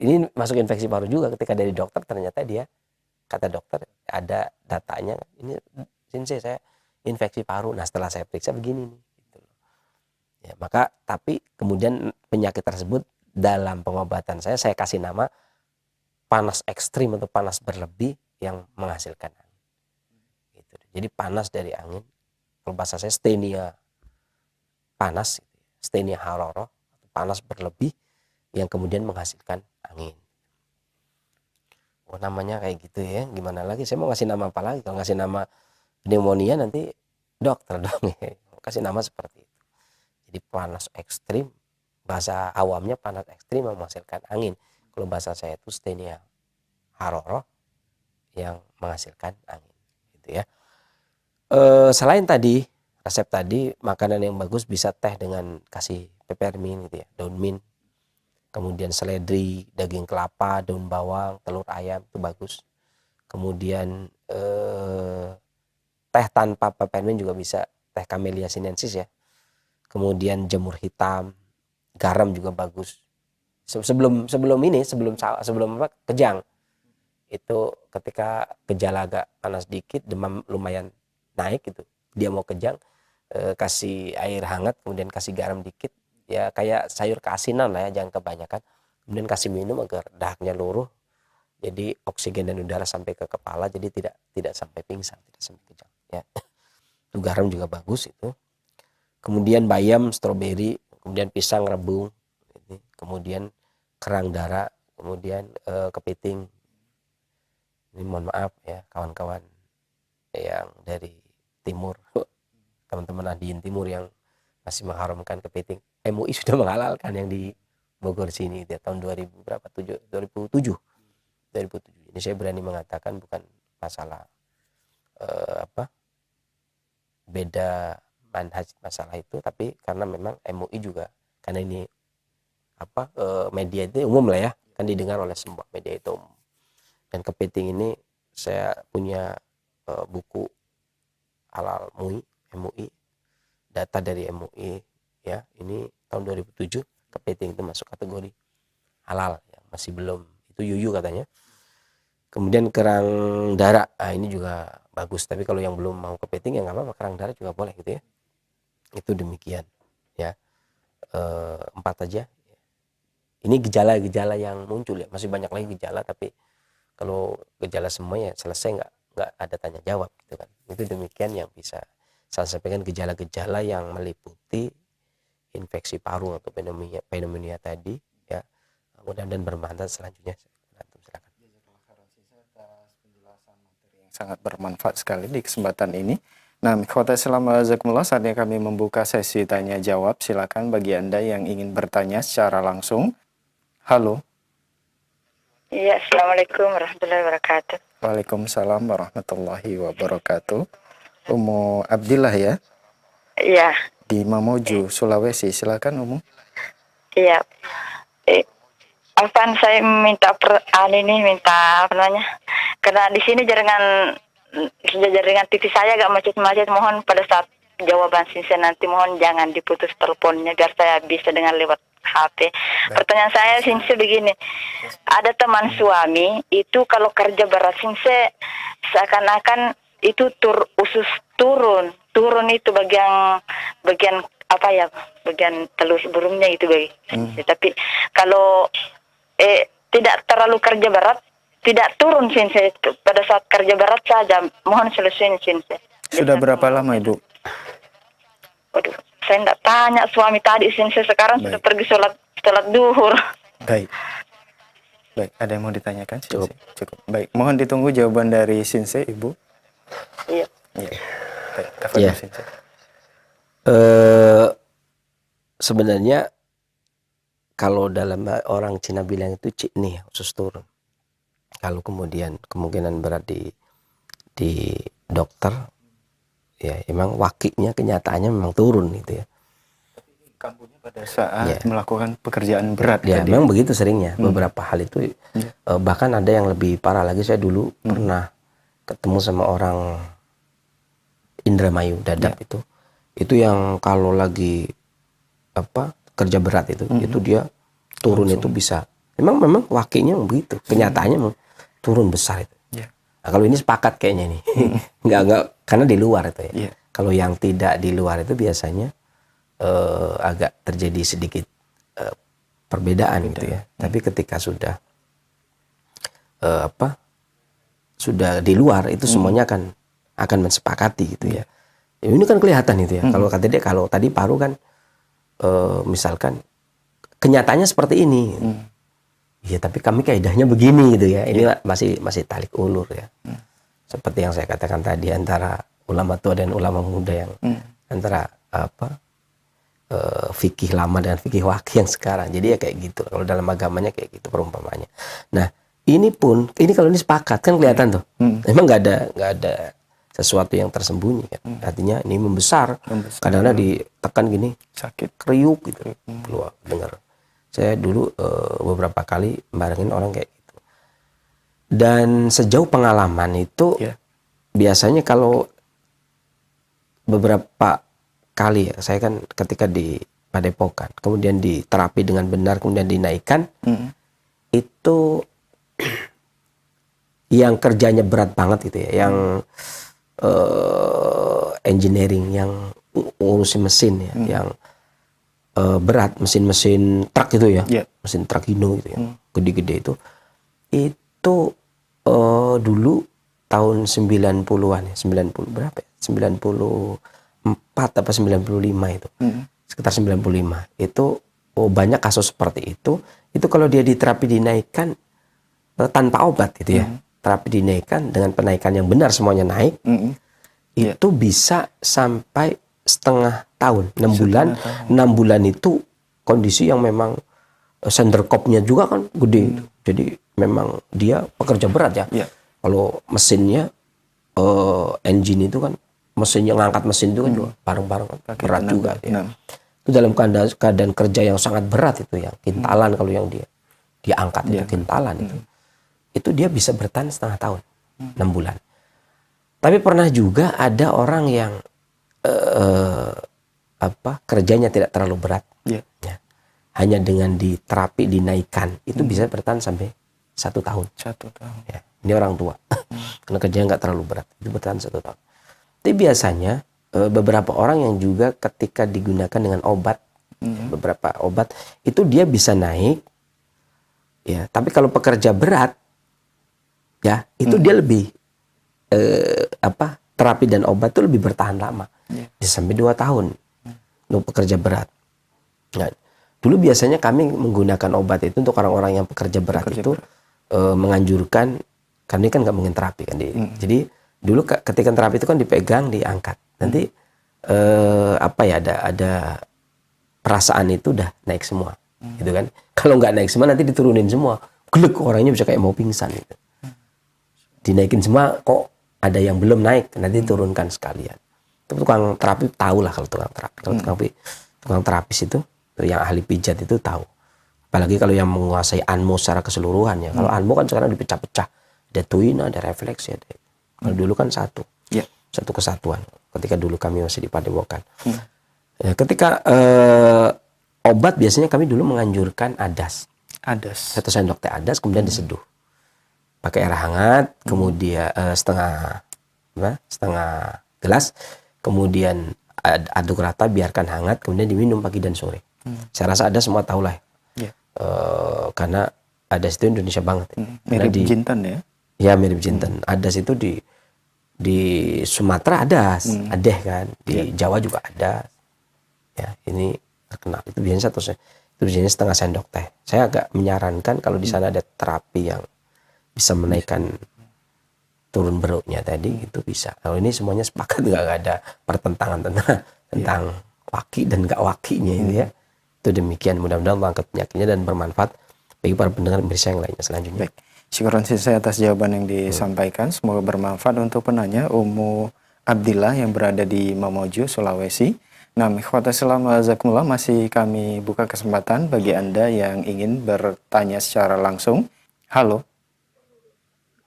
Ini masuk infeksi paru juga ketika dari dokter ternyata dia kata dokter ada datanya ini sensei saya infeksi paru. Nah setelah saya periksa begini nih. Gitu. Ya, maka tapi kemudian penyakit tersebut dalam pengobatan saya kasih nama panas ekstrim atau panas berlebih yang menghasilkan angin. Gitu. Jadi panas dari angin. Kalau bahasa saya stenia panas, stenia haroroh, panas berlebih yang kemudian menghasilkan angin. Oh, namanya kayak gitu ya, gimana lagi, saya mau ngasih nama apa lagi? Kalau ngasih nama pneumonia nanti dokter dong ya. Kasih nama seperti itu. Jadi panas ekstrim, bahasa awamnya panas ekstrim yang menghasilkan angin. Kalau bahasa saya itu stenia haroroh yang menghasilkan angin, gitu ya. Selain tadi resep tadi, makanan yang bagus bisa teh dengan kasih peppermint gitu ya, daun mint, kemudian seledri, daging kelapa, daun bawang, telur ayam, itu bagus. Kemudian teh tanpa peppermint juga bisa, teh Camellia sinensis ya. Kemudian jamur hitam, garam juga bagus. Sebelum apa, kejang, itu ketika gejala agak panas dikit, demam lumayan naik gitu, dia mau kejang, kasih air hangat, kemudian kasih garam dikit, ya kayak sayur keasinan lah ya, jangan kebanyakan, kemudian kasih minum agar dahaknya luruh, jadi oksigen dan udara sampai ke kepala, jadi tidak sampai pingsan, tidak sampai kejang ya. Itu garam juga bagus itu. Kemudian bayam, stroberi, kemudian pisang rebung, kemudian kerang darah, kemudian kepiting. Ini mohon maaf ya kawan-kawan yang dari timur, teman-teman Nahdiyin Timur yang masih mengharamkan kepiting. MUI sudah menghalalkan yang di Bogor sini ya, tahun 2007. Ini saya berani mengatakan bukan masalah beda manhaj masalah itu, tapi karena memang MUI juga, karena ini media itu umum lah ya, kan didengar oleh semua media itu umum. Dan kepiting ini saya punya buku halal MUI, data dari MUI ya, ini tahun 2007 kepiting itu masuk kategori halal ya, masih belum, itu yuyu katanya. Kemudian kerang darah, ini juga bagus, tapi kalau yang belum mau kepiting ya nggak apa-apa, kerang darah juga boleh gitu ya. Itu demikian ya. 4 aja. Ini gejala-gejala yang muncul ya, masih banyak lagi gejala, tapi kalau gejala semua ya selesai, nggak ada tanya jawab gitu kan. Itu demikian yang bisa saya sampaikan, gejala-gejala yang meliputi infeksi paru atau pneumonia tadi ya. Mudah-mudahan bermanfaat. Selanjutnya silakan. Penjelasan materi yang sangat bermanfaat sekali di kesempatan ini. Nah, ikhwatal Islam jazakumullah, saatnya kami membuka sesi tanya jawab. Silakan bagi Anda yang ingin bertanya secara langsung. Halo. Iya, assalamualaikum warahmatullahi wabarakatuh. Waalaikumsalam warahmatullahi wabarakatuh. Umu Abdillah ya? Iya. Di Mamuju, Sulawesi. Silakan Umu. Iya. Apaan saya minta minta apa namanya? Karena di sini jaringan TV saya agak macet-macet. Mohon pada saat jawaban saya nanti mohon jangan diputus teleponnya biar saya bisa dengar lewat HP. Pertanyaan saya Sinse begini, ada teman suami itu kalau kerja berat Sinse seakan-akan itu usus turun itu bagian apa ya, bagian telus burungnya itu bagi. Tapi kalau tidak terlalu kerja berat tidak turun Sinse, pada saat kerja berat saja. Mohon selesai Sinse. Sudah berapa lama Ibu? Waduh, saya tidak tanya suami tadi Sinse, sekarang sudah pergi sholat duhur. Baik, ada yang mau ditanyakan? Cukup. Baik, mohon ditunggu jawaban dari Sinse, Ibu. Iya. Baik, ya. Sinse. Sebenarnya kalau dalam orang Cina bilang itu nih usus turun. Kalau kemudian kemungkinan berat di dokter, ya emang wakinya kenyataannya memang turun gitu ya. Kambuhnya pada saat melakukan pekerjaan berat. Ya memang begitu seringnya. Beberapa hal itu bahkan ada yang lebih parah lagi. Saya dulu pernah ketemu sama orang Indramayu dadap itu yang kalau lagi kerja berat itu dia turun langsung. Itu bisa memang wakinya begitu, kenyataannya turun besar itu. Nah, kalau ini sepakat kayaknya nih. Enggak karena di luar itu ya. Kalau yang tidak di luar itu biasanya agak terjadi sedikit perbedaan gitu ya. Tapi ketika sudah sudah di luar itu semuanya akan mensepakati gitu ya. Ini kan kelihatan itu ya. Kalau tadi paru kan misalkan kenyataannya seperti ini. Ya tapi kami kaidahnya begini gitu ya. Ini masih talik ulur ya. Seperti yang saya katakan tadi, antara ulama tua dan ulama muda yang antara fikih lama dan fikih wakil yang sekarang. Jadi ya kayak gitu. Kalau dalam agamanya kayak gitu perumpamannya. Nah ini kalau ini sepakat kan kelihatan tuh. Memang nggak ada sesuatu yang tersembunyi kan. Artinya ini membesar. Kadang-kadang ditekan gini, sakit, kriuk gitu. Keluar dengar. Saya dulu beberapa kali barengin orang kayak gitu. Dan sejauh pengalaman itu biasanya kalau beberapa kali ya, saya kan ketika di Padepokan, kemudian diterapi dengan benar, kemudian dinaikkan, itu yang kerjanya berat banget gitu ya, yang engineering, yang ngurusin mesin ya, yang berat, mesin-mesin truk itu ya, mesin truk Hino gitu ya, gede-gede itu dulu tahun 90-an ya, 90 berapa ya? 94 apa 95 itu. Sekitar 95. Itu banyak kasus seperti itu. Itu kalau dia diterapi dinaikkan tanpa obat gitu ya. Terapi dinaikkan dengan penaikan yang benar semuanya naik. Itu bisa sampai setengah tahun, 6 bulan. 6 bulan itu kondisi yang memang senderkopnya juga kan gede itu. Jadi memang dia pekerja berat ya. Kalau mesinnya engine itu kan, mesinnya ngangkat mesin itu kan juga bareng-bareng kan berat juga ya. Itu dalam keadaan kerja yang sangat berat itu ya, kintalan kalau yang dia angkat itu kintalan itu dia bisa bertahan setengah tahun, 6 bulan. Tapi pernah juga ada orang yang kerjanya tidak terlalu berat, ya. Hanya dengan diterapi dinaikkan itu bisa bertahan sampai 1 tahun. 1 tahun. Ya. Ini orang tua, karena kerjanya nggak terlalu berat, itu bertahan 1 tahun. Tapi biasanya beberapa orang yang juga ketika digunakan dengan obat, beberapa obat itu dia bisa naik, ya. Tapi kalau pekerja berat, ya itu dia lebih terapi dan obat itu lebih bertahan lama, bisa sampai 2 tahun untuk pekerja berat. Nah, dulu biasanya kami menggunakan obat itu untuk orang-orang yang pekerja berat menganjurkan, kami kan nggak mungkin terapi kan, jadi dulu ketika terapi itu kan dipegang, diangkat. Nanti ada perasaan itu udah naik semua, gitu kan. Kalau nggak naik semua nanti diturunin semua. Gelek, orangnya bisa kayak mau pingsan gitu. Dinaikin semua kok ada yang belum naik, nanti turunkan sekalian. Itu tukang terapi tahu lah kalau tukang terapi. Kalau tukang terapis itu yang ahli pijat itu tahu. Apalagi kalau yang menguasai anmo secara keseluruhan ya. Kalau anmo kan sekarang dipecah-pecah. Ada tuina, ada refleksi, ada. Kalau dulu kan satu kesatuan. Ketika dulu kami masih di Padepokan. Ya, ketika obat biasanya kami dulu menganjurkan adas. 1 sendok teh adas kemudian diseduh. Pakai air hangat, kemudian setengah gelas, kemudian aduk rata, biarkan hangat, kemudian diminum pagi dan sore. Saya rasa adas semua tahu lah. Karena adas itu Indonesia banget. Mirip jinten ya? Ya mirip jinten. Adas itu di Sumatera adas, adeh kan. Di Jawa juga adas. Ya ini terkenal. Itu biasanya setengah sendok teh. Saya agak menyarankan kalau di sana ada terapi yang bisa menaikkan turun beruknya tadi, itu bisa. Kalau ini semuanya sepakat, nggak ada pertentangan tentang waki dan nggak wakinya ini ya. Itu demikian, mudah-mudahan Allah angkat penyakitnya dan bermanfaat bagi para pendengar mirsa yang lainnya selanjutnya. Baik. Syukuran saya atas jawaban yang disampaikan. Semoga bermanfaat untuk penanya Ummu Abdillah yang berada di Mamuju, Sulawesi. Nah, ikhwata Islam wajazakumullah, masih kami buka kesempatan bagi Anda yang ingin bertanya secara langsung. Halo.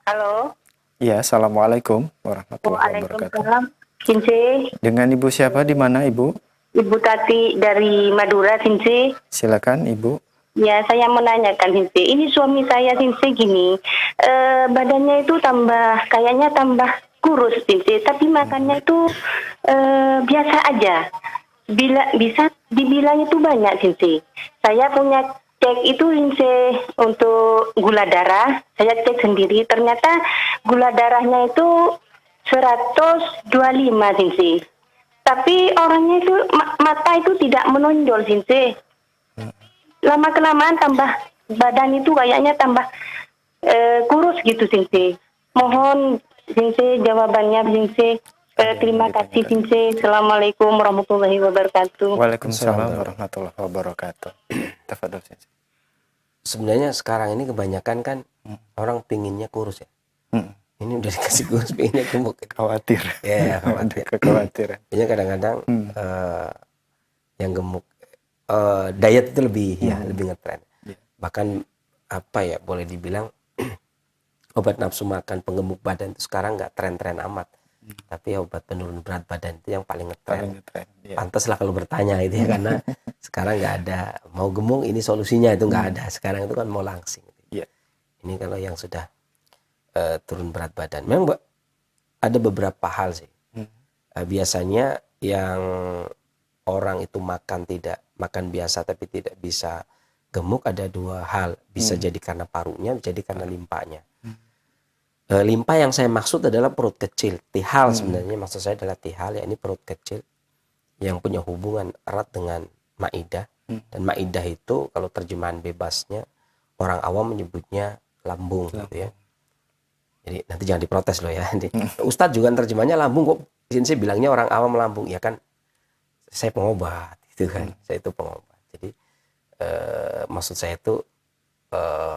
Halo. Ya, assalamualaikum warahmatullahi wabarakatuh. Waalaikumsalam. Cince. Dengan Ibu siapa, di mana Ibu? Ibu Tati dari Madura, Cince. Silakan Ibu. Ya, saya menanyakan Cince. Ini suami saya Cince gini, badannya itu kayaknya tambah kurus Cince, tapi makannya itu biasa aja. Bisa dibilang itu banyak Cince. Saya punya cek itu Cince untuk gula darah, saya cek sendiri, ternyata gula darahnya itu 125 Cince. Tapi orangnya itu mata itu tidak menonjol Cince. lama kelamaan tambah badan itu kayaknya tambah kurus gitu Sensei. Mohon Sensei jawabannya Sensei. Terima kasih Sensei. Assalamualaikum warahmatullahi wabarakatuh. Waalaikumsalam warahmatullahi wabarakatuh. Tafadhol Sensei. Sebenarnya sekarang ini kebanyakan kan orang pinginnya kurus ya. Ini udah dikasih kurus, pinginnya gemuk. Khawatir. Ya, khawatir. Kekhawatiran. Ini kadang-kadang yang gemuk, diet itu lebih lebih ngetren. Bahkan apa ya, boleh dibilang obat nafsu makan penggemuk badan itu sekarang nggak tren-tren amat. Tapi obat penurun berat badan itu yang paling ngetren. Pantas lah kalau bertanya itu ya, karena sekarang nggak ada mau gemuk ini solusinya, itu nggak ada. Sekarang itu kan mau langsing. Ini kalau yang sudah turun berat badan, memang ada beberapa hal sih. Biasanya yang orang itu makan biasa tapi tidak bisa gemuk, ada dua hal. Bisa jadi karena parunya, jadi karena limpanya. Limpa yang saya maksud adalah perut kecil. Tihal sebenarnya maksud saya adalah tihal, ya ini perut kecil yang punya hubungan erat dengan maidah. Dan maidah itu kalau terjemahan bebasnya orang awam menyebutnya lambung gitu ya. Jadi nanti jangan diprotes loh ya. Ustadz juga terjemahnya lambung, kok Sensei bilangnya orang awam lambung. Ya kan saya pengobat itu kan. Saya itu pengobat. Jadi maksud saya itu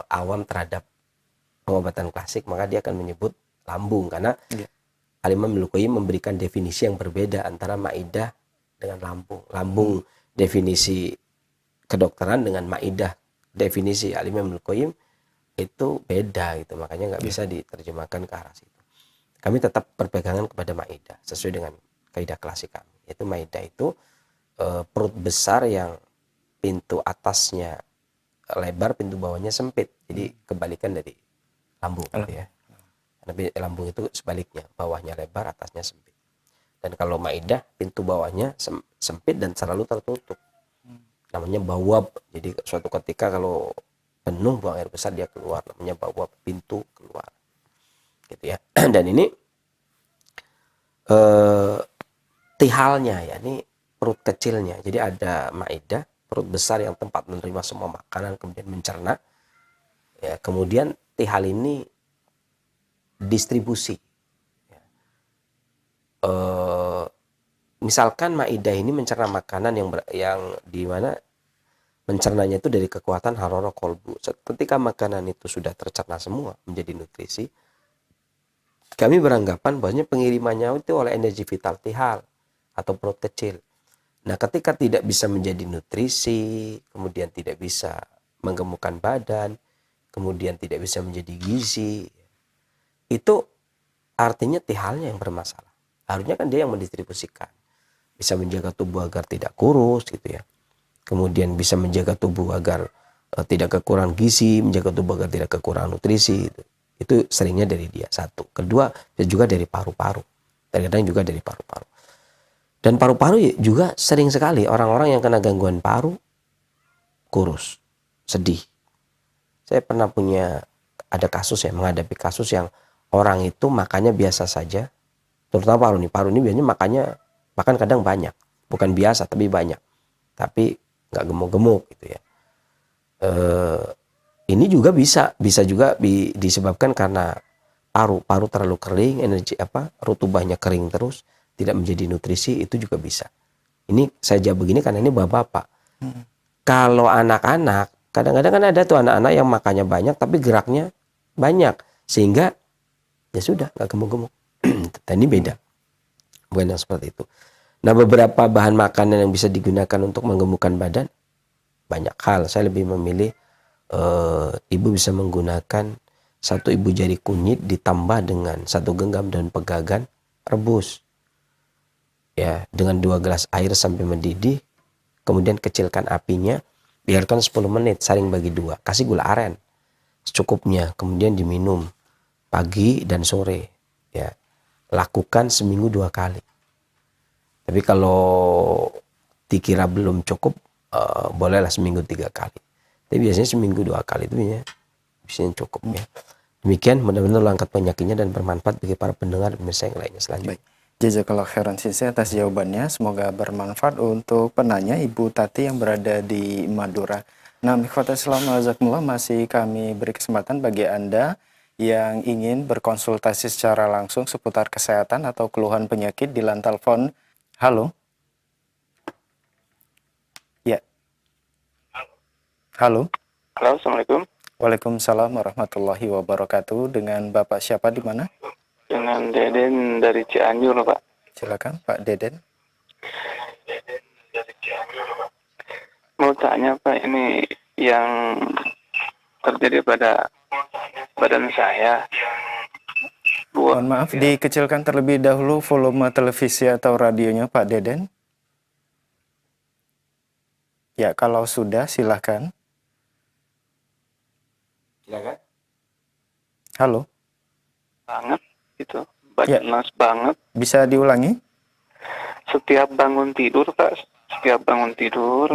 awam terhadap pengobatan klasik, maka dia akan menyebut lambung karena Al-Imam Ibnu Qayyim memberikan definisi yang berbeda antara maidah dengan lambung. Lambung definisi kedokteran dengan maidah definisi Al-Imam Ibnu Qayyim itu beda gitu, makanya nggak bisa diterjemahkan ke arah situ. Kami tetap berpegangan kepada maidah sesuai dengan kaidah klasik kami. Yaitu maidah itu perut besar yang pintu atasnya lebar, pintu bawahnya sempit. Jadi kebalikan dari lambung gitu ya. Karena lambung itu sebaliknya, bawahnya lebar, atasnya sempit. Dan kalau maidah pintu bawahnya sempit dan selalu tertutup. Namanya bawab. Jadi suatu ketika kalau penuh buang air besar dia keluar, namanya bawab, pintu keluar. Gitu ya. Dan ini tihalnya ya, ini perut kecilnya. Jadi ada maidah, perut besar yang tempat menerima semua makanan kemudian mencerna. Ya, kemudian tihal ini distribusi. Ya. Misalkan maidah ini mencerna makanan yang di mana mencernanya itu dari kekuatan harorah kolbu. Ketika makanan itu sudah tercerna semua menjadi nutrisi, kami beranggapan bahwasanya pengirimannya itu oleh energi vital tihal atau perut kecil. Nah, ketika tidak bisa menjadi nutrisi, kemudian tidak bisa menggemukkan badan, kemudian tidak bisa menjadi gizi, itu artinya tihalnya yang bermasalah. Harusnya kan dia yang mendistribusikan, bisa menjaga tubuh agar tidak kurus gitu ya. Kemudian bisa menjaga tubuh agar tidak kekurangan gizi, menjaga tubuh agar tidak kekurangan nutrisi. Itu seringnya dari dia, satu. Kedua, juga dari paru-paru. Terkadang juga dari paru-paru. Dan paru-paru juga sering sekali orang-orang yang kena gangguan paru kurus, sedih. Saya pernah ada kasus ya, menghadapi kasus yang orang itu makannya biasa saja, terutama paru nih. Paru ini biasanya makan kadang banyak, bukan biasa tapi banyak. Tapi nggak gemuk-gemuk gitu ya. Ini juga bisa juga disebabkan karena paru terlalu kering, energi rutubahnya kering terus, tidak menjadi nutrisi, itu juga bisa. Ini saya jawab begini karena ini bapak-bapak. Kalau anak-anak, kadang-kadang kan ada tuh anak-anak yang makannya banyak tapi geraknya banyak, sehingga ya sudah nggak gemuk-gemuk. Dan ini beda, bukan yang seperti itu. Nah, beberapa bahan makanan yang bisa digunakan untuk menggemukkan badan banyak hal. Saya lebih memilih ibu bisa menggunakan 1 ibu jari kunyit ditambah dengan 1 genggam daun pegagan rebus ya dengan 2 gelas air sampai mendidih, kemudian kecilkan apinya, biarkan 10 menit, saring bagi 2, kasih gula aren secukupnya, kemudian diminum pagi dan sore ya. Lakukan seminggu 2 kali. Tapi kalau dikira belum cukup, bolehlah seminggu 3 kali. Tapi biasanya seminggu 2 kali itu biasanya cukup ya. Demikian, mudah-mudahan Allah angkat penyakitnya dan bermanfaat bagi para pendengar pemirsa yang lainnya selanjutnya. Jazakallah khairan Sensei atas jawabannya. Semoga bermanfaat untuk penanya Ibu Tati yang berada di Madura. Nah, ikhwatal Islam jazakumullah, masih kami beri kesempatan bagi Anda yang ingin berkonsultasi secara langsung seputar kesehatan atau keluhan penyakit di line telepon. Halo? Ya. Halo? Halo, Assalamualaikum. Waalaikumsalam warahmatullahi wabarakatuh. Dengan Bapak siapa di mana? Dengan Deden dari Cianjur, Pak. Silakan Pak Deden. Mau tanya, Pak, ini yang terjadi pada badan saya. Mohon maaf, dikecilkan terlebih dahulu volume televisi atau radionya Pak Deden. Ya, kalau sudah silahkan. Silakan. Halo, Banget, gitu. Badan lemas banget. bisa diulangi? Setiap bangun tidur, Pak. Setiap bangun tidur,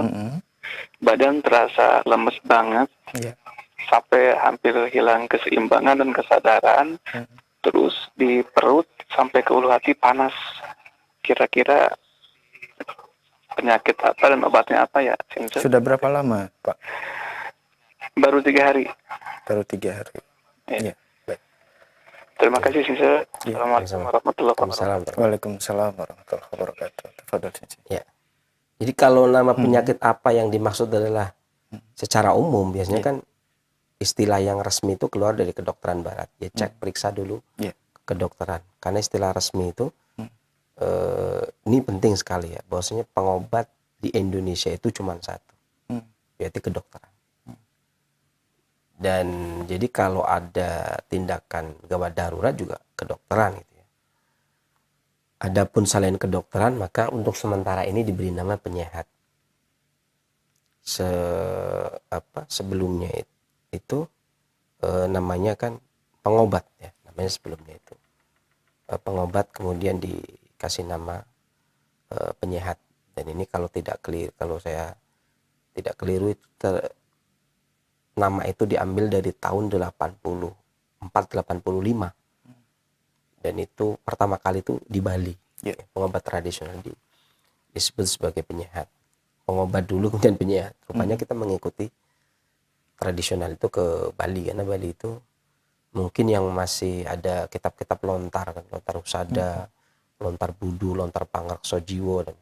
badan terasa lemes banget. Iya. Sampai hampir hilang keseimbangan dan kesadaran. Terus di perut sampai ke ulu hati panas. Kira-kira penyakit apa dan obatnya apa ya, Sinse? Sudah berapa lama, Pak? Baru 3 hari. Baru 3 hari. Iya. Iya, baik. Terima kasih, Sinse. Iya, Assalamualaikum warahmatullahi wabarakatuh. Waalaikumsalam. Waalaikumsalam warahmatullahi wabarakatuh. Tafadhol, Cici. Ya. Jadi kalau nama penyakit apa yang dimaksud adalah secara umum biasanya kan istilah yang resmi itu keluar dari kedokteran barat. Ya cek periksa dulu Iya. kedokteran. Karena istilah resmi itu ini penting sekali ya. Bahwasanya pengobat di Indonesia itu cuma satu, yaitu kedokteran. Dan jadi kalau ada tindakan gawat darurat juga kedokteran gitu ya. Adapun selain kedokteran maka untuk sementara ini diberi nama penyehat. Sebelumnya itu namanya kan pengobat ya, namanya sebelumnya itu pengobat, kemudian dikasih nama penyehat. Dan ini kalau saya tidak keliru itu nama itu diambil dari tahun 84-85. Dan itu pertama kali itu di Bali. Pengobat tradisional disebut sebagai penyehat. Pengobat dulu kemudian penyehat. Rupanya kita mengikuti tradisional itu ke Bali, karena Bali itu mungkin yang masih ada kitab-kitab lontar kan, lontar usada, lontar budu, lontar pangrakso jiwo, dan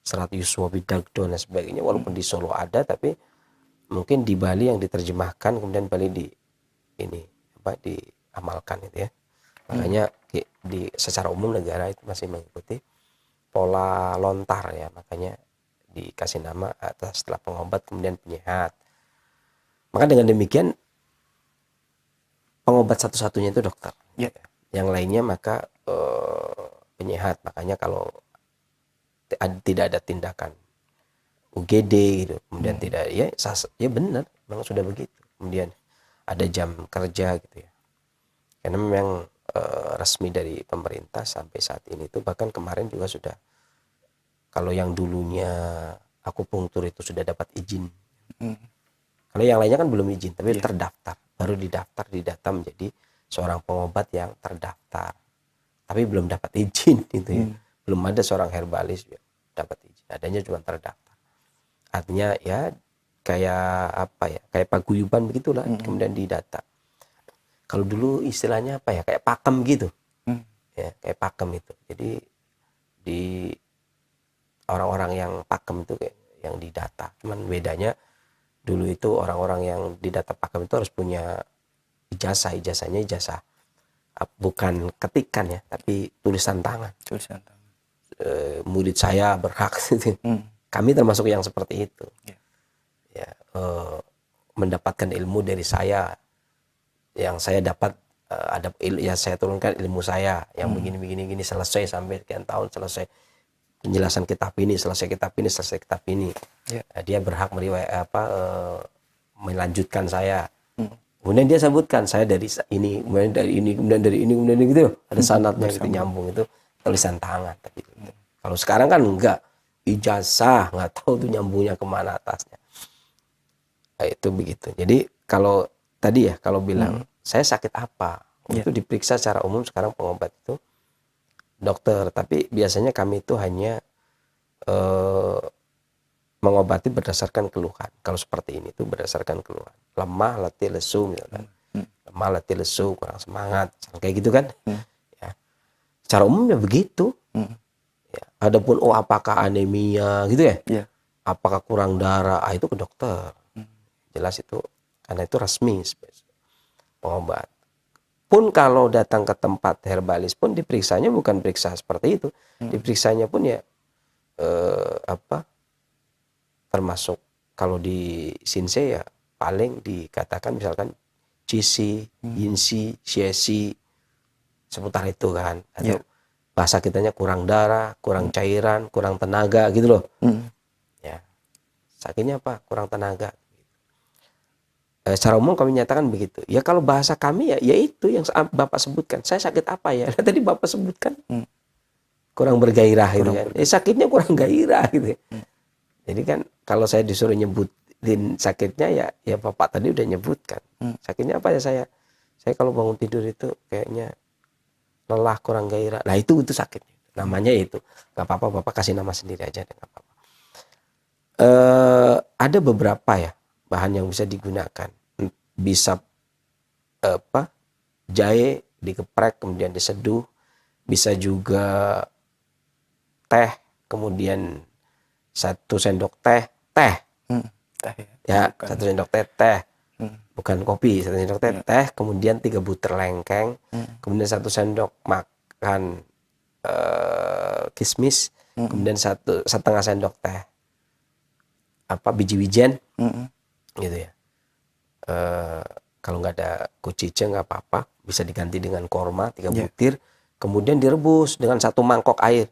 serat yuswa bidagdo dan sebagainya. Walaupun di Solo ada, tapi mungkin di Bali yang diterjemahkan kemudian Bali diamalkan itu ya. Makanya secara umum negara itu masih mengikuti pola lontar ya, makanya dikasih nama atas setelah pengobat kemudian penyehat. Maka dengan demikian pengobat satu-satunya itu dokter. Yang lainnya maka penyehat. Makanya kalau tidak ada tindakan UGD gitu, kemudian tidak ya benar, memang sudah begitu. Kemudian ada jam kerja gitu ya. Karena memang resmi dari pemerintah sampai saat ini itu, bahkan kemarin juga sudah, kalau yang dulunya akupunktur itu sudah dapat izin. Kalau yang lainnya kan belum izin, tapi terdaftar, baru didaftar, didata menjadi seorang pengobat yang terdaftar, tapi belum dapat izin gitu ya. Belum ada seorang herbalis yang dapat izin, adanya cuma terdaftar. Artinya ya kayak paguyuban begitulah, kemudian didata. Kalau dulu istilahnya apa ya, kayak pakem gitu, ya kayak pakem itu. Jadi di orang-orang yang pakem itu kayak yang didata. Cuman bedanya dulu itu orang-orang yang didata pakem itu harus punya ijazah. Ijazahnya ijazah bukan ketikan ya, tapi tulisan tangan. Murid saya berhak. Kami termasuk yang seperti itu. Mendapatkan ilmu dari saya, yang saya dapat saya turunkan ilmu saya yang begini selesai sampai sekian tahun, selesai penjelasan kitab ini, selesai kitab ini. Nah, dia berhak melanjutkan saya. Kemudian dia sebutkan saya dari ini, kemudian dari ini, kemudian dari ini, kemudian gitu. Ada sanadnya gitu, nyambung, itu tulisan tangan. Tapi kalau sekarang kan enggak, ijazah, nggak tahu tuh nyambungnya kemana atasnya. Nah, itu begitu. Jadi kalau tadi ya, kalau bilang saya sakit apa, itu diperiksa secara umum sekarang pengobat itu dokter. Tapi biasanya kami itu hanya mengobati berdasarkan keluhan. Kalau seperti ini tuh berdasarkan keluhan. Lemah, letih, lesu misalkan. Lemah, letih, lesu, kurang semangat, kayak gitu kan. Ya. Secara umum ya begitu. Ya. Adapun apakah anemia gitu ya? Ya. Apakah kurang darah? Itu ke dokter. Jelas itu karena itu resmi pengobat. Pun kalau datang ke tempat herbalis pun diperiksanya bukan periksa seperti itu. Diperiksanya pun ya termasuk kalau di Shinsei ya paling dikatakan misalkan Qixi, Yinxi, Xiexi, seputar itu kan. Atau bahasa kitanya kurang darah, kurang cairan, kurang tenaga gitu loh. Ya. Sakitnya apa? Kurang tenaga. Secara umum kami nyatakan begitu. Ya kalau bahasa kami ya itu yang Bapak sebutkan. Saya sakit apa ya? Tadi Bapak sebutkan kurang bergairah gitu kan. Sakitnya kurang gairah gitu. Jadi kan kalau saya disuruh nyebutin sakitnya ya Bapak tadi udah nyebutkan. Sakitnya apa ya saya kalau bangun tidur itu kayaknya lelah, kurang gairah. Nah itu sakitnya. Namanya itu. Gak apa-apa Bapak kasih nama sendiri aja. Gak apa-apa. Ada beberapa ya bahan yang bisa digunakan. Bisa jahe dikeprek kemudian diseduh. Bisa juga teh, kemudian 1 sendok teh. Teh Ya, 1 sendok teh. Bukan kopi, 1 sendok teh, kemudian 3 butir lengkeng, kemudian 1 sendok makan kismis, kemudian 1,5 sendok teh biji-wijen, gitu ya. Kalau nggak ada kucice nggak apa-apa, bisa diganti dengan korma 3 butir, kemudian direbus dengan 1 mangkok air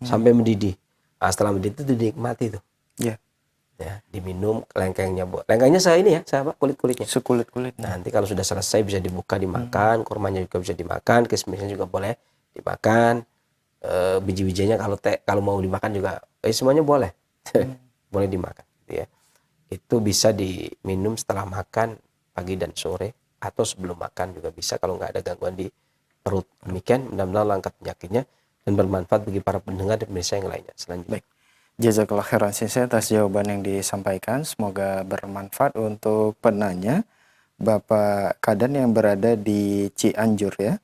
sampai mendidih. Nah, setelah mendidih itu dinikmati tuh. Ya, diminum lengkengnya, Bu. Lengkengnya ini ya, sahabat, kulit-kulitnya. Sekulit-kulit. Nanti kalau sudah selesai bisa dibuka dimakan, kormanya juga bisa dimakan, kismisnya juga boleh dimakan. Biji-bijinya kalau mau dimakan juga semuanya boleh. Boleh dimakan gitu ya. Itu bisa diminum setelah makan pagi dan sore atau sebelum makan juga bisa kalau nggak ada gangguan di perut. Demikian mudah-mudahan angkat penyakitnya dan bermanfaat bagi para pendengar dan pemirsa yang lainnya. Selanjutnya. Baik. Jazakallah khairan Sensei atas jawaban yang disampaikan. Semoga bermanfaat untuk penanya, Bapak Kadan yang berada di Cianjur ya.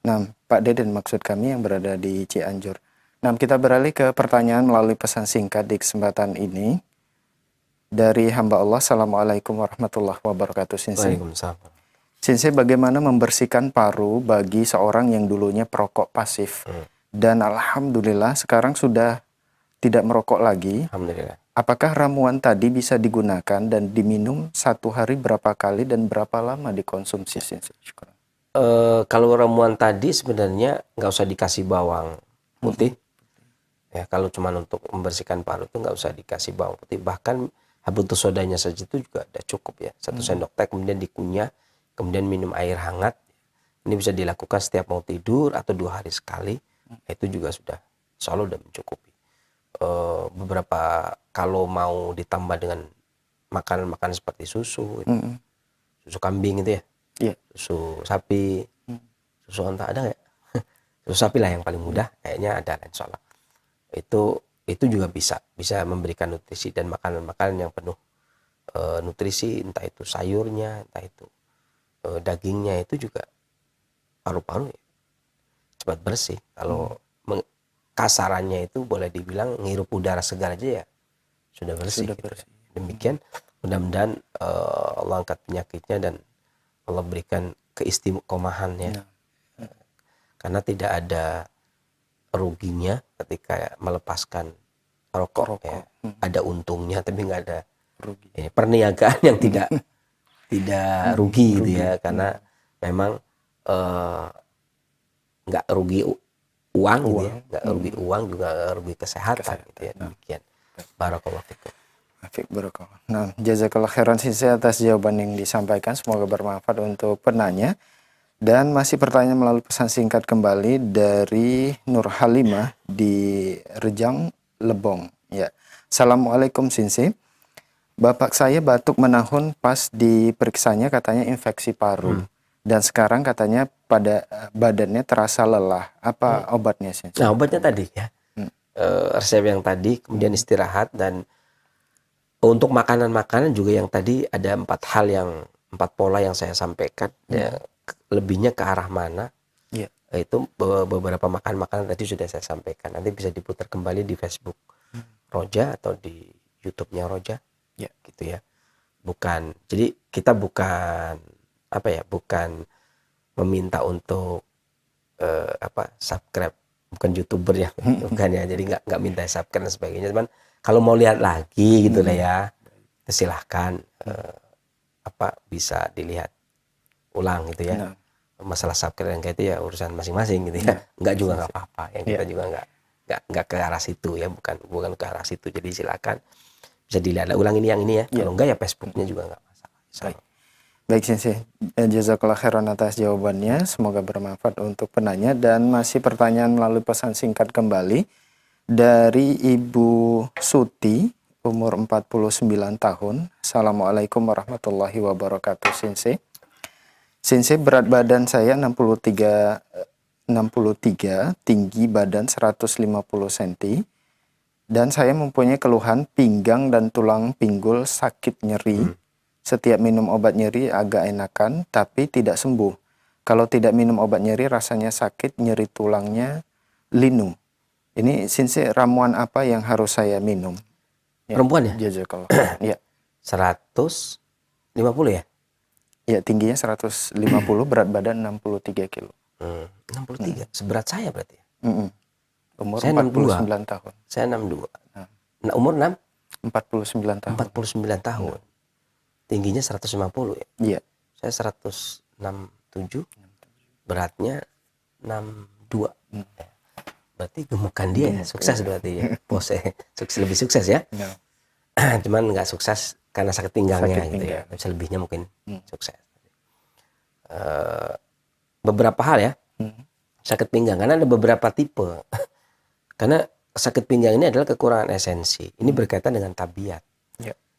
Nah, Pak Deden maksud kami yang berada di Cianjur. Nah, kita beralih ke pertanyaan melalui pesan singkat di kesempatan ini. Dari hamba Allah, Assalamualaikum warahmatullahi wabarakatuh, Sensei. Waalaikumsalam. Sensei, bagaimana membersihkan paru bagi seorang yang dulunya perokok pasif? Dan alhamdulillah sekarang sudah tidak merokok lagi. Alhamdulillah. Apakah ramuan tadi bisa digunakan dan diminum 1 hari berapa kali dan berapa lama dikonsumsi? Syukur. Kalau ramuan tadi sebenarnya nggak usah dikasih bawang putih. Ya, kalau cuma untuk membersihkan paru itu nggak usah dikasih bawang putih. Bahkan habatus sodanya saja itu juga udah cukup ya. 1 sendok teh kemudian dikunyah, kemudian minum air hangat. Ini bisa dilakukan setiap mau tidur atau 2 hari sekali. Itu juga sudah insya Allah udah mencukupi. Beberapa kalau mau ditambah dengan makanan-makanan seperti susu, susu kambing itu ya, susu sapi, susu onta ada nggak? Susu sapi lah yang paling mudah, kayaknya ada insya Allah. Itu juga bisa memberikan nutrisi dan makanan-makanan yang penuh nutrisi, entah itu sayurnya, entah itu dagingnya, itu juga paru-paru ya, cepat bersih. Kalau kasarannya itu boleh dibilang ngirup udara segar aja ya sudah bersih. Demikian mudah-mudahan Allah angkat penyakitnya dan Allah berikan keistiqomahannya. Karena tidak ada ruginya ketika melepaskan rokok. Ya. Ada untungnya tapi nggak ada rugi. Ini perniagaan yang tidak rugi gitu ya, karena memang nggak rugi uang gitu ya, nggak rugi uang juga nggak rugi kesehatan gitu ya. Demikian. Barakallahu fikum. Barakallah. Nah, jazakallah khairan Sensei atas jawaban yang disampaikan, semoga bermanfaat untuk penanya. Dan masih pertanyaan melalui pesan singkat kembali dari Nur Halimah di Rejang Lebong. Ya. Assalamualaikum Sensei. Bapak saya batuk menahun, pas diperiksanya katanya infeksi paru. Dan sekarang katanya pada badannya terasa lelah. Apa obatnya Sensei? Nah, obatnya tadi ya. Resep yang tadi, kemudian istirahat dan Untuk makanan-makanan juga yang tadi ada 4 pola yang saya sampaikan, ya, lebihnya ke arah mana? Iya. Itu beberapa makanan tadi sudah saya sampaikan. Nanti bisa diputar kembali di Facebook Roja atau di YouTube-nya Roja, Ya. gitu ya. Jadi kita bukan bukan meminta untuk subscribe, bukan YouTuber ya, bukan ya. Jadi nggak minta subscribe dan sebagainya. Cuman kalau mau lihat lagi gitu lah ya, silahkan bisa dilihat ulang gitu ya. Masalah subscribe yang kayak itu ya urusan masing-masing gitu ya. Enggak juga nggak apa-apa. Yang kita juga nggak ke arah situ ya, bukan ke arah situ. Jadi silakan bisa dilihat ulang yang ini ya. Kalau enggak ya Facebooknya juga nggak masalah. Baik Sensei, jazakallah khairan atas jawabannya. Semoga bermanfaat untuk penanya. Dan masih pertanyaan melalui pesan singkat kembali dari Ibu Suti, umur 49 tahun. Assalamualaikum warahmatullahi wabarakatuh Sensei. Sensei, berat badan saya 63, tinggi badan 150 cm. Dan saya mempunyai keluhan pinggang dan tulang pinggul sakit nyeri. Setiap minum obat nyeri agak enakan, tapi tidak sembuh. Kalau tidak minum obat nyeri rasanya sakit, nyeri tulangnya linu. Ini Sensei, ramuan apa yang harus saya minum? Perempuan ya? Jazakallah. Ya. 150 ya? Ya, tingginya 150, berat badan 63 kilo. 63, seberat saya berarti. Umur Saya 49 tahun. Saya 62. Nah, umur 49 tahun. 49 tahun. Tingginya 150 ya? Iya. Saya 167, beratnya 62. Berarti gemukan dia ya, sukses berarti ya. Pose lebih sukses ya. Cuman nggak sukses karena sakit pinggangnya gitu ya. Selebihnya mungkin sukses. Beberapa hal ya. Sakit pinggang karena ada beberapa tipe. Karena sakit pinggang ini adalah kekurangan esensi. Ini berkaitan dengan tabiat.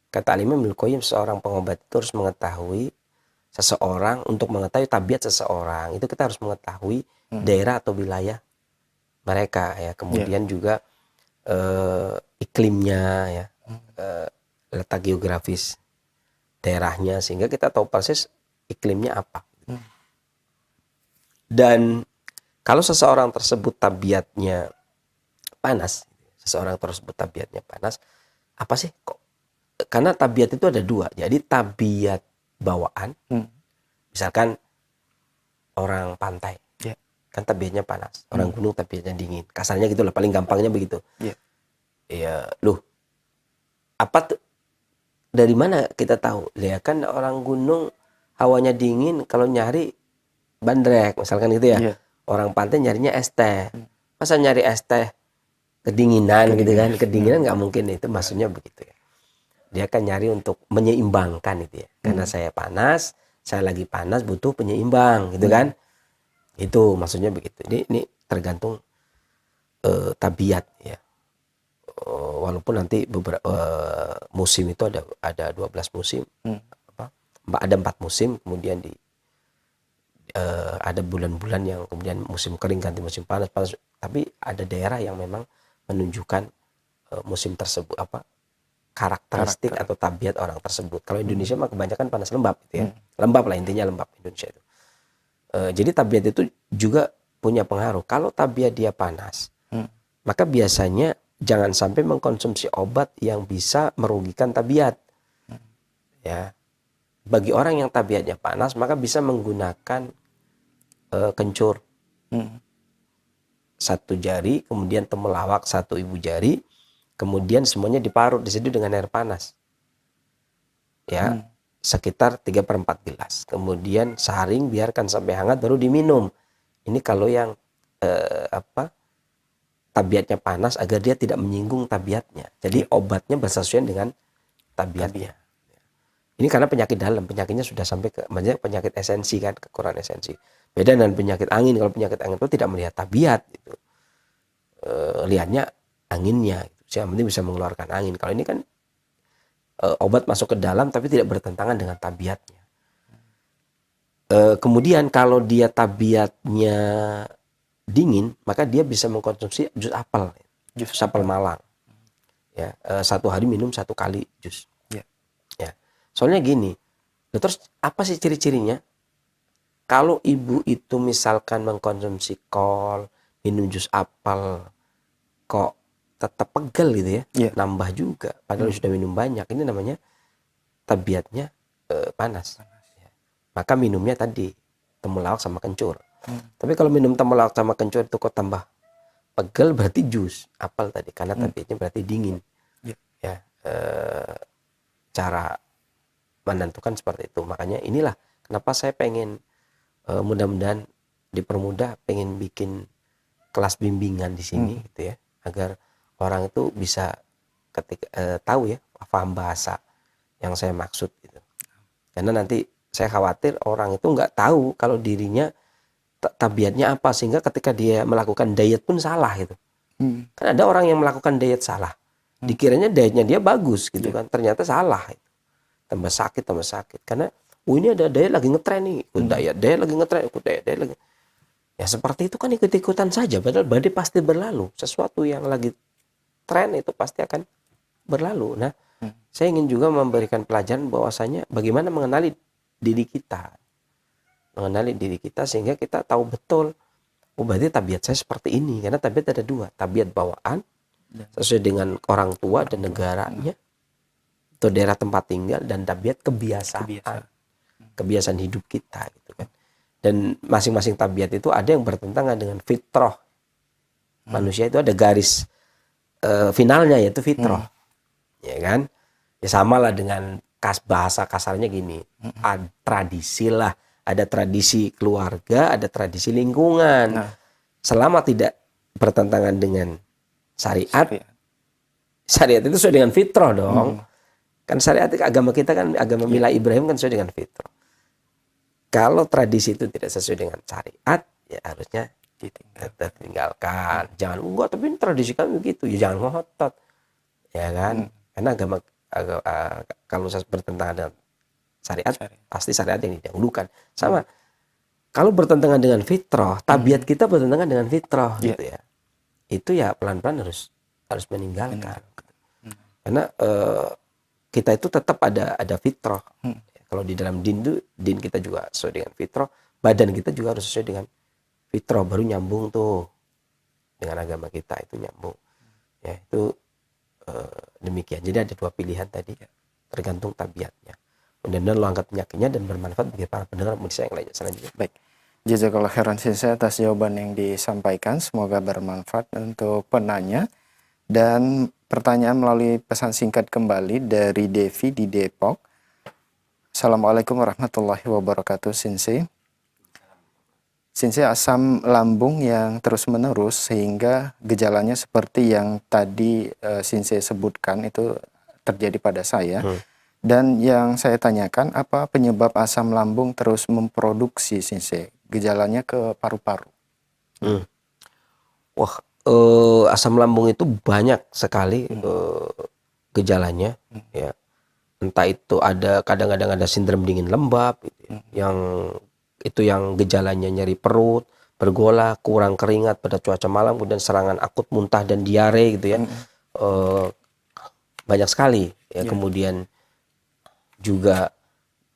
Kata Imam Ibnu Qayyim, seorang pengobat itu harus mengetahui seseorang. Untuk mengetahui tabiat seseorang itu kita harus mengetahui daerah atau wilayah mereka ya. Kemudian juga iklimnya ya, letak geografis daerahnya, sehingga kita tahu persis iklimnya apa. Dan kalau seseorang tersebut tabiatnya panas, apa sih kok? Karena tabiat itu ada dua. Jadi tabiat bawaan, misalkan orang pantai, kan tabiatnya panas. Orang gunung tabiatnya dingin. Kasarnya gitu lah, paling gampangnya begitu. Ya, dari mana kita tahu? Ya kan orang gunung hawanya dingin, kalau nyari bandrek, misalkan gitu ya. Orang pantai nyarinya es teh. Masa nyari es teh kedinginan gitu kan? Kedinginan nggak mungkin, itu maksudnya begitu ya. Dia akan nyari untuk menyeimbangkan itu ya. Karena saya panas, saya lagi panas, butuh penyeimbang gitu kan. Itu maksudnya begitu. Ini tergantung tabiat ya. Walaupun nanti beberapa musim itu ada 12 musim. Ada 4 musim, kemudian ada bulan-bulan yang kemudian musim kering ganti musim panas. Tapi ada daerah yang memang menunjukkan musim tersebut karakteristik atau tabiat orang tersebut. Kalau Indonesia mah kebanyakan panas lembab gitu ya. Lembab lah, intinya lembab Indonesia itu. Jadi tabiat itu juga punya pengaruh. Kalau tabiat dia panas, maka biasanya jangan sampai mengkonsumsi obat yang bisa merugikan tabiat. Ya. Bagi orang yang tabiatnya panas, maka bisa menggunakan kencur. 1 jari, kemudian temulawak 1 ibu jari, kemudian semuanya diparut, diseduh dengan air panas. Ya, sekitar 3/4 gelas. Kemudian saring, biarkan sampai hangat, baru diminum. Ini kalau yang tabiatnya panas, agar dia tidak menyinggung tabiatnya. Jadi obatnya bersesuaian dengan tabiatnya. Ini karena penyakit dalam, penyakitnya sudah sampai ke penyakit esensi kan, kekurangan esensi. Beda dengan penyakit angin. Kalau penyakit angin itu tidak melihat tabiat gitu. Lihatnya anginnya gitu. Yang penting bisa mengeluarkan angin. Kalau ini kan obat masuk ke dalam tapi tidak bertentangan dengan tabiatnya. Kemudian kalau dia tabiatnya dingin, maka dia bisa mengkonsumsi jus apel. Jus apel Malang. Ya, 1 hari minum 1 kali jus. Soalnya gini, terus apa sih ciri-cirinya? Kalau ibu itu misalkan mengkonsumsi kol, minum jus apel, kok tetap pegel gitu ya, Iya. nambah juga. Padahal sudah minum banyak. Ini namanya tabiatnya panas. Ya. Maka minumnya tadi temulawak sama kencur. Tapi kalau minum temulawak sama kencur itu kok tambah pegel, berarti jus apel tadi, karena tabiatnya berarti dingin. Iya. Ya, cara menentukan seperti itu. Makanya inilah kenapa saya pengen mudah-mudahan dipermudah, pengen bikin kelas bimbingan di sini gitu ya, agar orang itu bisa ketika tahu ya, paham bahasa yang saya maksud gitu. Karena nanti saya khawatir orang itu nggak tahu kalau dirinya tabiatnya apa, sehingga ketika dia melakukan diet pun salah gitu. Kan ada orang yang melakukan diet salah, dikiranya dietnya dia bagus gitu kan, ternyata salah itu. Tambah sakit karena ini ada diet lagi ngetren nih, ikut diet lagi ngetren, ikut diet lagi. Ya seperti itu kan ikut-ikutan saja, padahal badai pasti berlalu. Sesuatu yang lagi tren itu pasti akan berlalu. Nah, saya ingin juga memberikan pelajaran bahwasanya bagaimana mengenali diri kita. Mengenali diri kita sehingga kita tahu betul, oh berarti tabiat saya seperti ini. Karena tabiat ada dua, tabiat bawaan sesuai dengan orang tua dan negaranya atau daerah tempat tinggal, dan tabiat kebiasaan hidup kita gitu kan. Dan masing-masing tabiat itu ada yang bertentangan dengan fitrah. Manusia itu ada garis finalnya, yaitu fitrah. Ya kan? Ya samalah dengan bahasa kasarnya gini. Tradisi lah, ada tradisi keluarga, ada tradisi lingkungan. Selama tidak bertentangan dengan syariat itu sesuai dengan fitrah dong. Kan syariat agama kita kan agama milah Ibrahim kan sesuai dengan fitrah. Kalau tradisi itu tidak sesuai dengan syariat, ya harusnya ditinggalkan. Jangan enggak, tapi tradisi kami begitu. Ya jangan ngotot. Ya kan? Karena agama kalau bertentangan dengan syariat, pasti syariat yang didahulukan. Sama. Kalau bertentangan dengan fitrah, tabiat kita bertentangan dengan fitrah gitu ya. Itu ya pelan-pelan harus meninggalkan. Karena kita itu tetap ada fitrah. Kalau di dalam din kita juga sesuai dengan fitrah, badan kita juga harus sesuai dengan fitrah, baru nyambung tuh dengan agama kita, itu nyambung. Ya, itu demikian. Jadi ada dua pilihan tadi, tergantung tabiatnya. Mudah-mudahan lo angkat penyakitnya dan bermanfaat bagi para pendengar Indonesia yang lainnya. Selanjutnya. Baik. Jazakallah khairan sensei atas jawaban yang disampaikan. Semoga bermanfaat untuk penanya. Dan pertanyaan melalui pesan singkat kembali dari Devi di Depok. Assalamualaikum warahmatullahi wabarakatuh, Sensei. Sensei, asam lambung yang terus-menerus sehingga gejalanya seperti yang tadi Sensei sebutkan itu terjadi pada saya. Dan yang saya tanyakan, apa penyebab asam lambung terus memproduksi, Sensei? Gejalanya ke paru-paru. Wah, asam lambung itu banyak sekali gejalanya, ya. Entah itu ada kadang-kadang ada sindrom dingin lembab gitu ya. yang gejalanya nyeri perut, bergolak, kurang keringat pada cuaca malam, kemudian serangan akut muntah dan diare gitu ya. Banyak sekali ya. Kemudian juga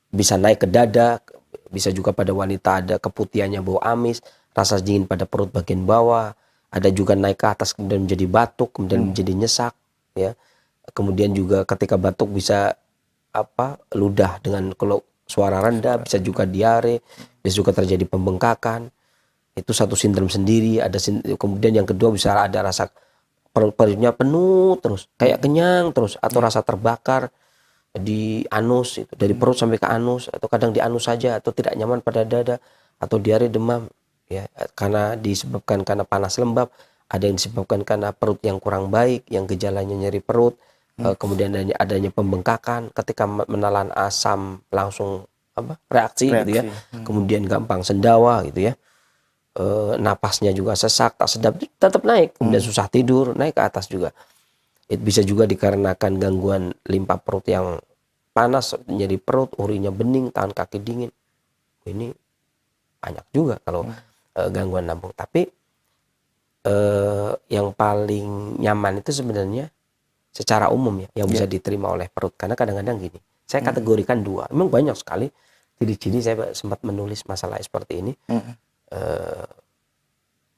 bisa naik ke dada, bisa juga pada wanita ada keputihannya, bau amis, rasa dingin pada perut bagian bawah, ada juga naik ke atas kemudian menjadi batuk, kemudian menjadi nyesak ya. Kemudian juga ketika batuk bisa ludah dengan kalau suara rendah, bisa juga diare, bisa juga terjadi pembengkakan. Itu satu sindrom sendiri. Kemudian yang kedua bisa ada rasa perutnya penuh terus, kayak kenyang terus, atau rasa terbakar di anus itu, dari perut sampai ke anus, atau kadang di anus saja, atau tidak nyaman pada dada, atau diare, demam ya, karena disebabkan karena panas lembab. Ada yang disebabkan karena perut yang kurang baik, yang gejalanya nyeri perut. Kemudian adanya pembengkakan ketika menelan asam, langsung reaksi gitu ya. Kemudian gampang sendawa gitu ya. Napasnya juga sesak, tak sedap, tetap naik. Kemudian susah tidur, naik ke atas juga. Itu bisa juga dikarenakan gangguan limpa perut yang panas, nyeri perut, urinya bening, tangan kaki dingin. Ini banyak juga kalau gangguan lambung. Tapi yang paling nyaman itu sebenarnya secara umum ya, yang bisa diterima oleh perut. Karena kadang-kadang gini, Saya kategorikan dua. Memang banyak sekali ciri-ciri, saya sempat menulis masalah seperti ini.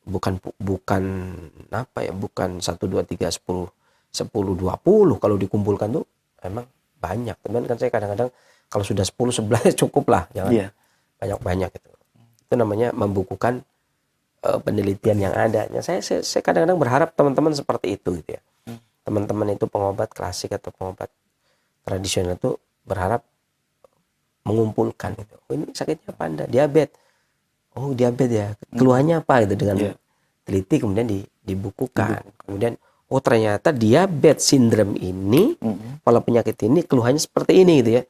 Bukan apa ya, bukan 1 2 3 10 10 20 kalau dikumpulkan tuh emang banyak. Teman kan saya kadang-kadang kalau sudah 10 11 cukup lah, jangan banyak-banyak gitu. Itu namanya membukukan penelitian yang ada. Ya, saya kadang-kadang berharap teman-teman seperti itu gitu ya. Teman-teman itu pengobat klasik atau pengobat tradisional itu berharap mengumpulkan gitu. Oh, ini sakitnya apa Anda? Diabetes. Oh, diabetes ya. Keluhannya apa gitu dengan teliti kemudian dibukukan. Kemudian oh ternyata diabetes sindrom ini, pola penyakit ini keluhannya seperti ini gitu ya.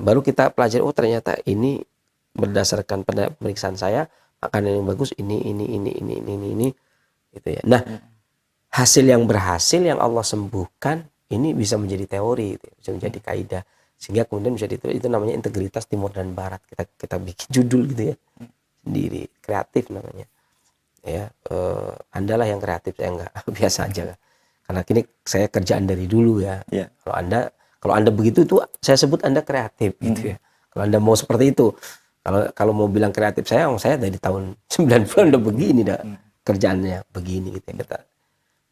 Baru kita pelajari, oh ternyata ini berdasarkan pemeriksaan saya makanan yang bagus ini gitu ya. Nah, hasil yang berhasil yang Allah sembuhkan ini bisa menjadi teori gitu ya, bisa menjadi kaidah, sehingga kemudian bisa ditulis. Itu namanya integritas timur dan barat. Kita bikin judul gitu ya sendiri, kreatif namanya ya. Andalah yang kreatif, saya enggak, biasa aja karena kini saya kerjaan dari dulu ya. Kalau anda begitu itu saya sebut Anda kreatif gitu ya. Kalau Anda mau seperti itu, kalau mau bilang kreatif saya dari tahun 90 udah begini dah kerjaannya begini gitu ya, kita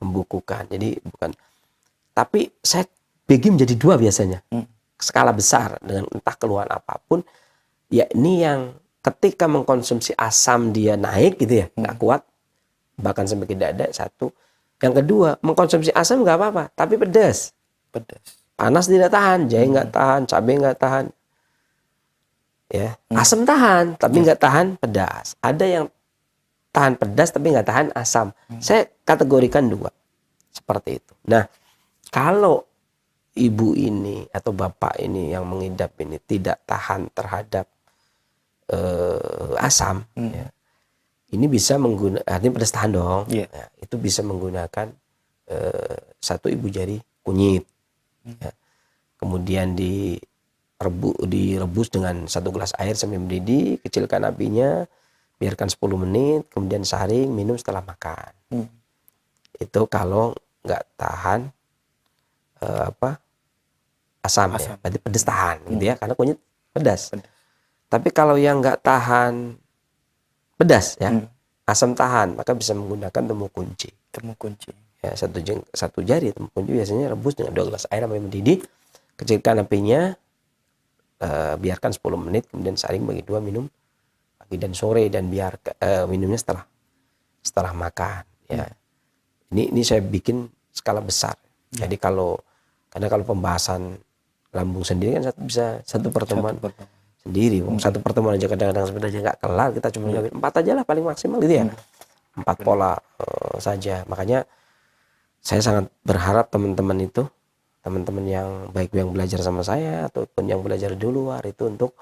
membukukan. Jadi bukan, tapi saya bagi menjadi dua biasanya, skala besar dengan entah keluhan apapun, yakni yang ketika mengkonsumsi asam dia naik gitu ya, nggak kuat bahkan sampai ke dada, satu. Yang kedua, mengkonsumsi asam nggak apa-apa tapi pedas, panas tidak tahan, jahe nggak tahan, cabai nggak tahan. Ya, asam tahan tapi nggak tahan pedas. Ada yang tahan pedas tapi nggak tahan asam. Saya kategorikan dua seperti itu. Nah, kalau ibu ini atau bapak ini yang mengidap ini tidak tahan terhadap asam, ya, ini bisa menggunakan, artinya pedas tahan dong. Ya, itu bisa menggunakan 1 ibu jari kunyit, ya. Kemudian direbus dengan 1 gelas air sampai mendidih, kecilkan apinya, biarkan 10 menit, kemudian saring, minum setelah makan. Itu kalau nggak tahan asam. Ya, berarti pedas tahan gitu ya, karena kunyit pedas. Tapi kalau yang nggak tahan pedas ya, asam tahan, maka bisa menggunakan temu kunci. Ya, satu jari temu kunci biasanya rebus dengan 2 gelas air sampai mendidih, kecilkan apinya, biarkan 10 menit, kemudian saring bagi 2, minum pagi dan sore, dan minumnya setelah makan. Ya, ini saya bikin skala besar. Jadi karena kalau pembahasan lambung sendiri kan bisa satu pertemuan sendiri. Satu pertemuan aja kadang-kadang sebenarnya nggak kelar. Kita cuma ngambil 4 aja lah paling maksimal gitu ya. 4 pola saja. Makanya saya sangat berharap teman-teman yang baik yang belajar sama saya ataupun yang belajar di luar itu untuk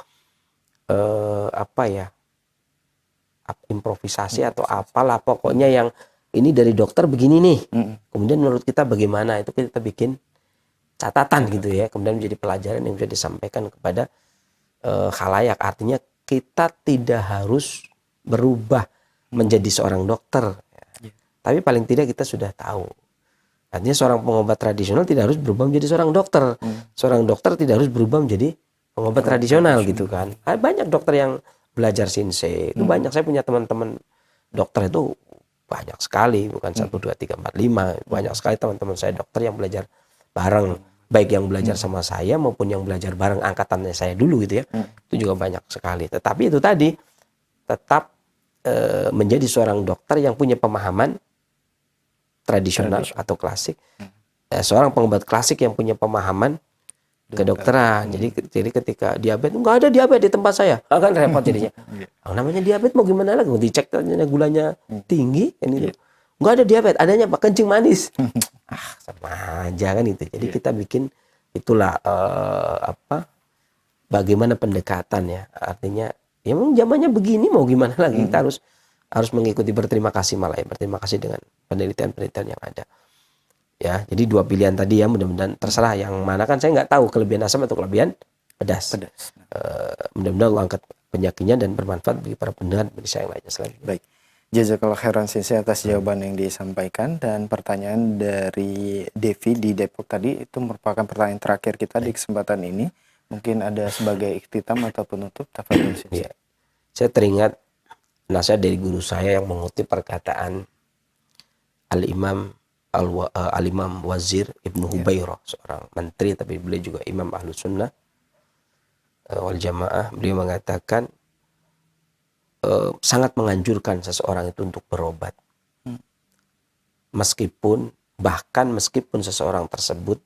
improvisasi atau apalah, pokoknya yang ini dari dokter begini nih. Kemudian menurut kita bagaimana, itu kita bikin catatan gitu ya. Kemudian menjadi pelajaran yang bisa disampaikan kepada khalayak. Artinya kita tidak harus berubah menjadi seorang dokter, ya. Tapi paling tidak kita sudah tahu. Artinya seorang pengobat tradisional tidak harus berubah menjadi seorang dokter. Seorang dokter tidak harus berubah menjadi pengobat tradisional gitu kan. Banyak dokter yang belajar Shinsei. Itu banyak. Saya punya teman-teman dokter itu banyak sekali, bukan 1 2 3 4 5. Banyak sekali teman-teman saya dokter yang belajar bareng, baik yang belajar sama saya maupun yang belajar bareng angkatannya saya dulu gitu ya. Itu juga banyak sekali. Tetapi itu tadi tetap menjadi seorang dokter yang punya pemahaman tradisional atau klasik. Seorang pengobat klasik yang punya pemahaman kedokteran. Jadi ketika diabetes, nggak ada diabetes di tempat saya, kan repot jadinya. Namanya diabetes mau gimana lagi? Mau dicek ternyata gulanya tinggi, ini nggak ada diabetes, adanya apa? Kencing manis. Sama aja kan itu. Jadi kita bikin itulah bagaimana pendekatan ya. Artinya ya memang zamannya begini, mau gimana lagi? Kita harus mengikuti, berterima kasih malah ya, berterima kasih dengan penelitian-penelitian yang ada. Ya, jadi 2 pilihan tadi ya, mudah-mudahan terserah yang mana, kan saya nggak tahu kelebihan asam atau kelebihan pedas. Mudah-mudahan Allah angkat penyakitnya dan bermanfaat bagi para pendengar, bagi saya yang lainnya. Baik. Jazakallah khairan Sensei atas jawaban yang disampaikan, dan pertanyaan dari Devi di Depok tadi itu merupakan pertanyaan terakhir kita di kesempatan ini. Mungkin ada sebagai ikhtitam atau penutup, tafadhol Sensei. Ya. Saya teringat nasihat dari guru saya yang mengutip perkataan Al-Imam Wazir Ibnu Hubairah, seorang menteri tapi beliau juga imam Ahlus Sunnah wal Jamaah. Beliau mengatakan sangat menganjurkan seseorang itu untuk berobat. Bahkan meskipun seseorang tersebut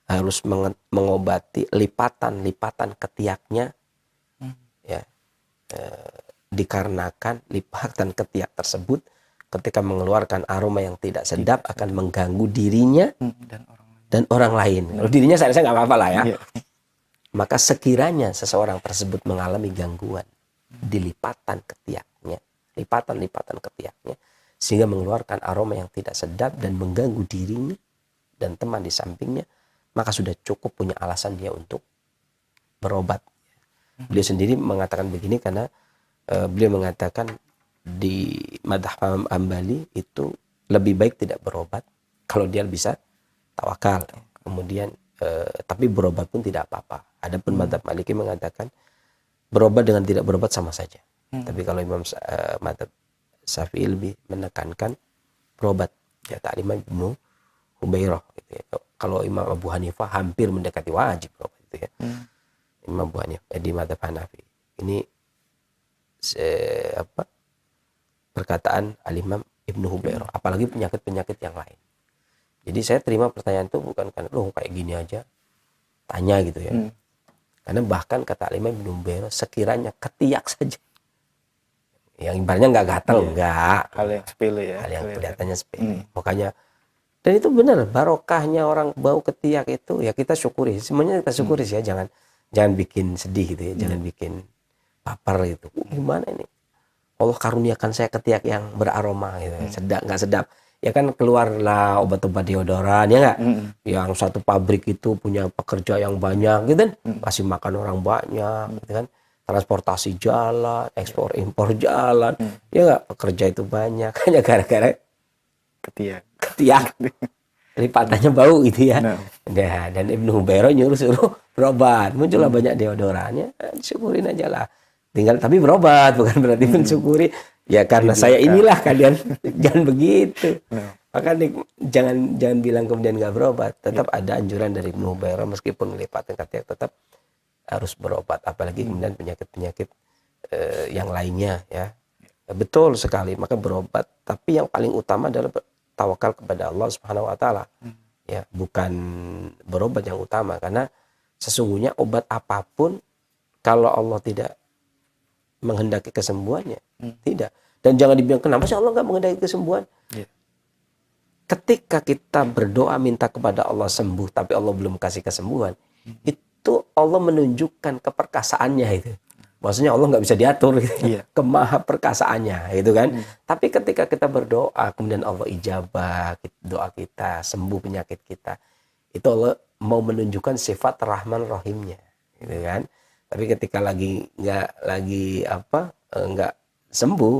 harus mengobati lipatan-lipatan ketiaknya, ya, dikarenakan lipatan ketiak tersebut ketika mengeluarkan aroma yang tidak sedap akan mengganggu dirinya dan orang lain. Kalau dirinya saya nggak apa-apa lah ya. Maka sekiranya seseorang tersebut mengalami gangguan di lipatan ketiaknya, lipatan-lipatan ketiaknya, sehingga mengeluarkan aroma yang tidak sedap dan mengganggu dirinya dan teman di sampingnya, maka sudah cukup punya alasan dia untuk berobat. Beliau sendiri mengatakan begini karena beliau mengatakan di madhab Hambali itu lebih baik tidak berobat kalau dia bisa tawakal. Kemudian tapi berobat pun tidak apa-apa. Adapun madhab Maliki mengatakan berobat dengan tidak berobat sama saja. Tapi kalau madhab Syafi'i lebih menekankan berobat. Ya, Imam Ibnu Hubairah gitu ya. Kalau Imam Abu Hanifah hampir mendekati wajib berobat itu ya. Imam Abu Hanifah di madhab Hanafi. Ini perkataan Al-Imam Ibnu Hubairah, apalagi penyakit-penyakit yang lain. Jadi saya terima pertanyaan itu bukan karena loh kayak gini aja tanya gitu ya. Karena bahkan kata Al-Imam Ibnu Hubairah, sekiranya ketiak saja yang ibaratnya nggak gatal, enggak, Hal yang sepele ya. hal yang kelihatannya sepele. Makanya, dan itu benar, barokahnya orang bau ketiak itu ya kita syukuri. Semuanya kita syukuri sih ya, jangan bikin sedih gitu ya, jangan bikin baper gitu. Gimana ini? Allah karuniakan saya ketiak yang beraroma gitu, sedap nggak sedap. Ya kan keluarlah obat-obat deodoran ya nggak? Yang satu pabrik itu punya pekerja yang banyak gitu kan, kasih makan orang banyak gitu kan, transportasi jalan, ekspor impor jalan, ya nggak, pekerja itu banyak hanya gara-gara ketiak lipatannya bau gitu ya. Nah, dan Ibnu Hubairah suruh berobat, muncullah banyak deodorannya, syukurin aja lah. Tinggal tapi berobat, bukan berarti mensyukuri. Ya karena saya inilah kalian jangan begitu. Maka jangan bilang kemudian nggak berobat. Tetap ada anjuran dari Ibnu Hubairah meskipun lipatan ketiak tetap harus berobat. Apalagi kemudian penyakit-penyakit yang lainnya ya. Betul sekali, maka berobat. Tapi yang paling utama adalah tawakal kepada Allah Subhanahu Wa Taala. Ya, bukan berobat yang utama, karena sesungguhnya obat apapun kalau Allah tidak menghendaki kesembuhannya, tidak. Dan jangan dibilang kenapa sih Allah nggak menghendaki kesembuhan? Ketika kita berdoa minta kepada Allah sembuh, tapi Allah belum kasih kesembuhan, itu Allah menunjukkan keperkasaannya itu. Maksudnya Allah nggak bisa diatur gitu. Kemaha perkasaannya itu kan. Tapi ketika kita berdoa kemudian Allah ijabah doa kita, sembuh penyakit kita, itu Allah mau menunjukkan sifat Rahman Rahimnya gitu kan. Tapi ketika nggak sembuh,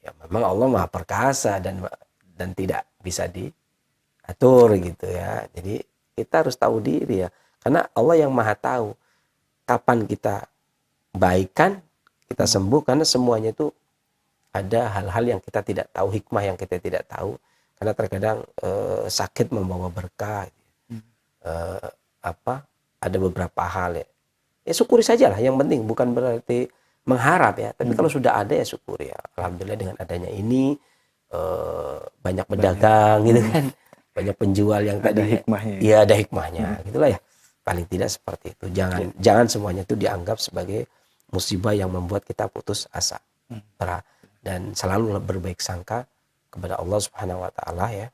ya memang Allah Maha Perkasa dan tidak bisa diatur gitu ya. Jadi kita harus tahu diri ya, karena Allah yang Maha tahu kapan kita baikan, kita sembuh, karena semuanya itu ada hal-hal yang kita tidak tahu, hikmah yang kita tidak tahu. Karena terkadang sakit membawa berkah. Ada beberapa hal ya. Ya syukuri saja lah, yang penting bukan berarti mengharap ya, tapi kalau sudah ada ya syukuri ya. Alhamdulillah dengan adanya ini banyak pedagang gitu kan, banyak penjual yang ada tadi hikmahnya. Iya ada hikmahnya, gitulah ya. Paling tidak seperti itu. Jangan semuanya itu dianggap sebagai musibah yang membuat kita putus asa. Dan selalu berbaik sangka kepada Allah Subhanahu Wa Taala ya.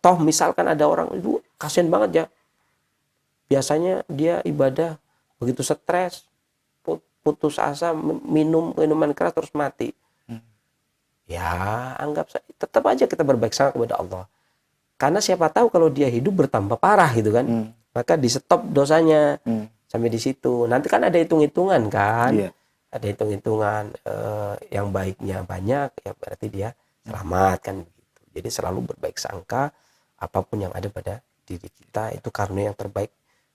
Toh misalkan ada orang itu kasihan banget ya, biasanya dia ibadah begitu stres, putus asa, minum minuman keras terus mati. Ya anggap tetap aja kita berbaik sangka kepada Allah. Karena siapa tahu kalau dia hidup bertambah parah gitu kan. Maka di stop dosanya sampai di situ. Nanti kan ada hitung-hitungan kan. ada hitung-hitungan yang baiknya banyak, ya berarti dia selamat kan begitu. Jadi selalu berbaik sangka apapun yang ada pada diri kita, itu karunia yang terbaik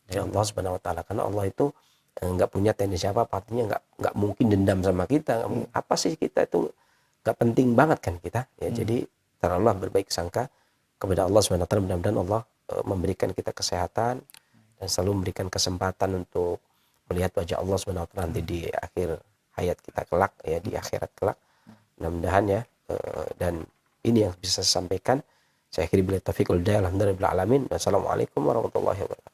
dari Allah Subhanahu wa taala. Karena Allah itu nggak punya tendensi apa, artinya nggak mungkin dendam sama kita. Apa sih kita itu nggak penting banget kan kita. Ya, jadi terlalulah berbaik sangka kepada Allah Subhanahu wa taala. Mudah-mudahan Allah memberikan kita kesehatan dan selalu memberikan kesempatan untuk melihat wajah Allah Subhanahu wa taala nanti di akhir hayat kita kelak, ya di akhirat kelak. Mudah-mudahan ya, dan ini yang bisa saya sampaikan. Saya akhiri bila taufiq wal hidayah. Alhamdulillah alamin. Wassalamualaikum warahmatullahi wabarakatuh.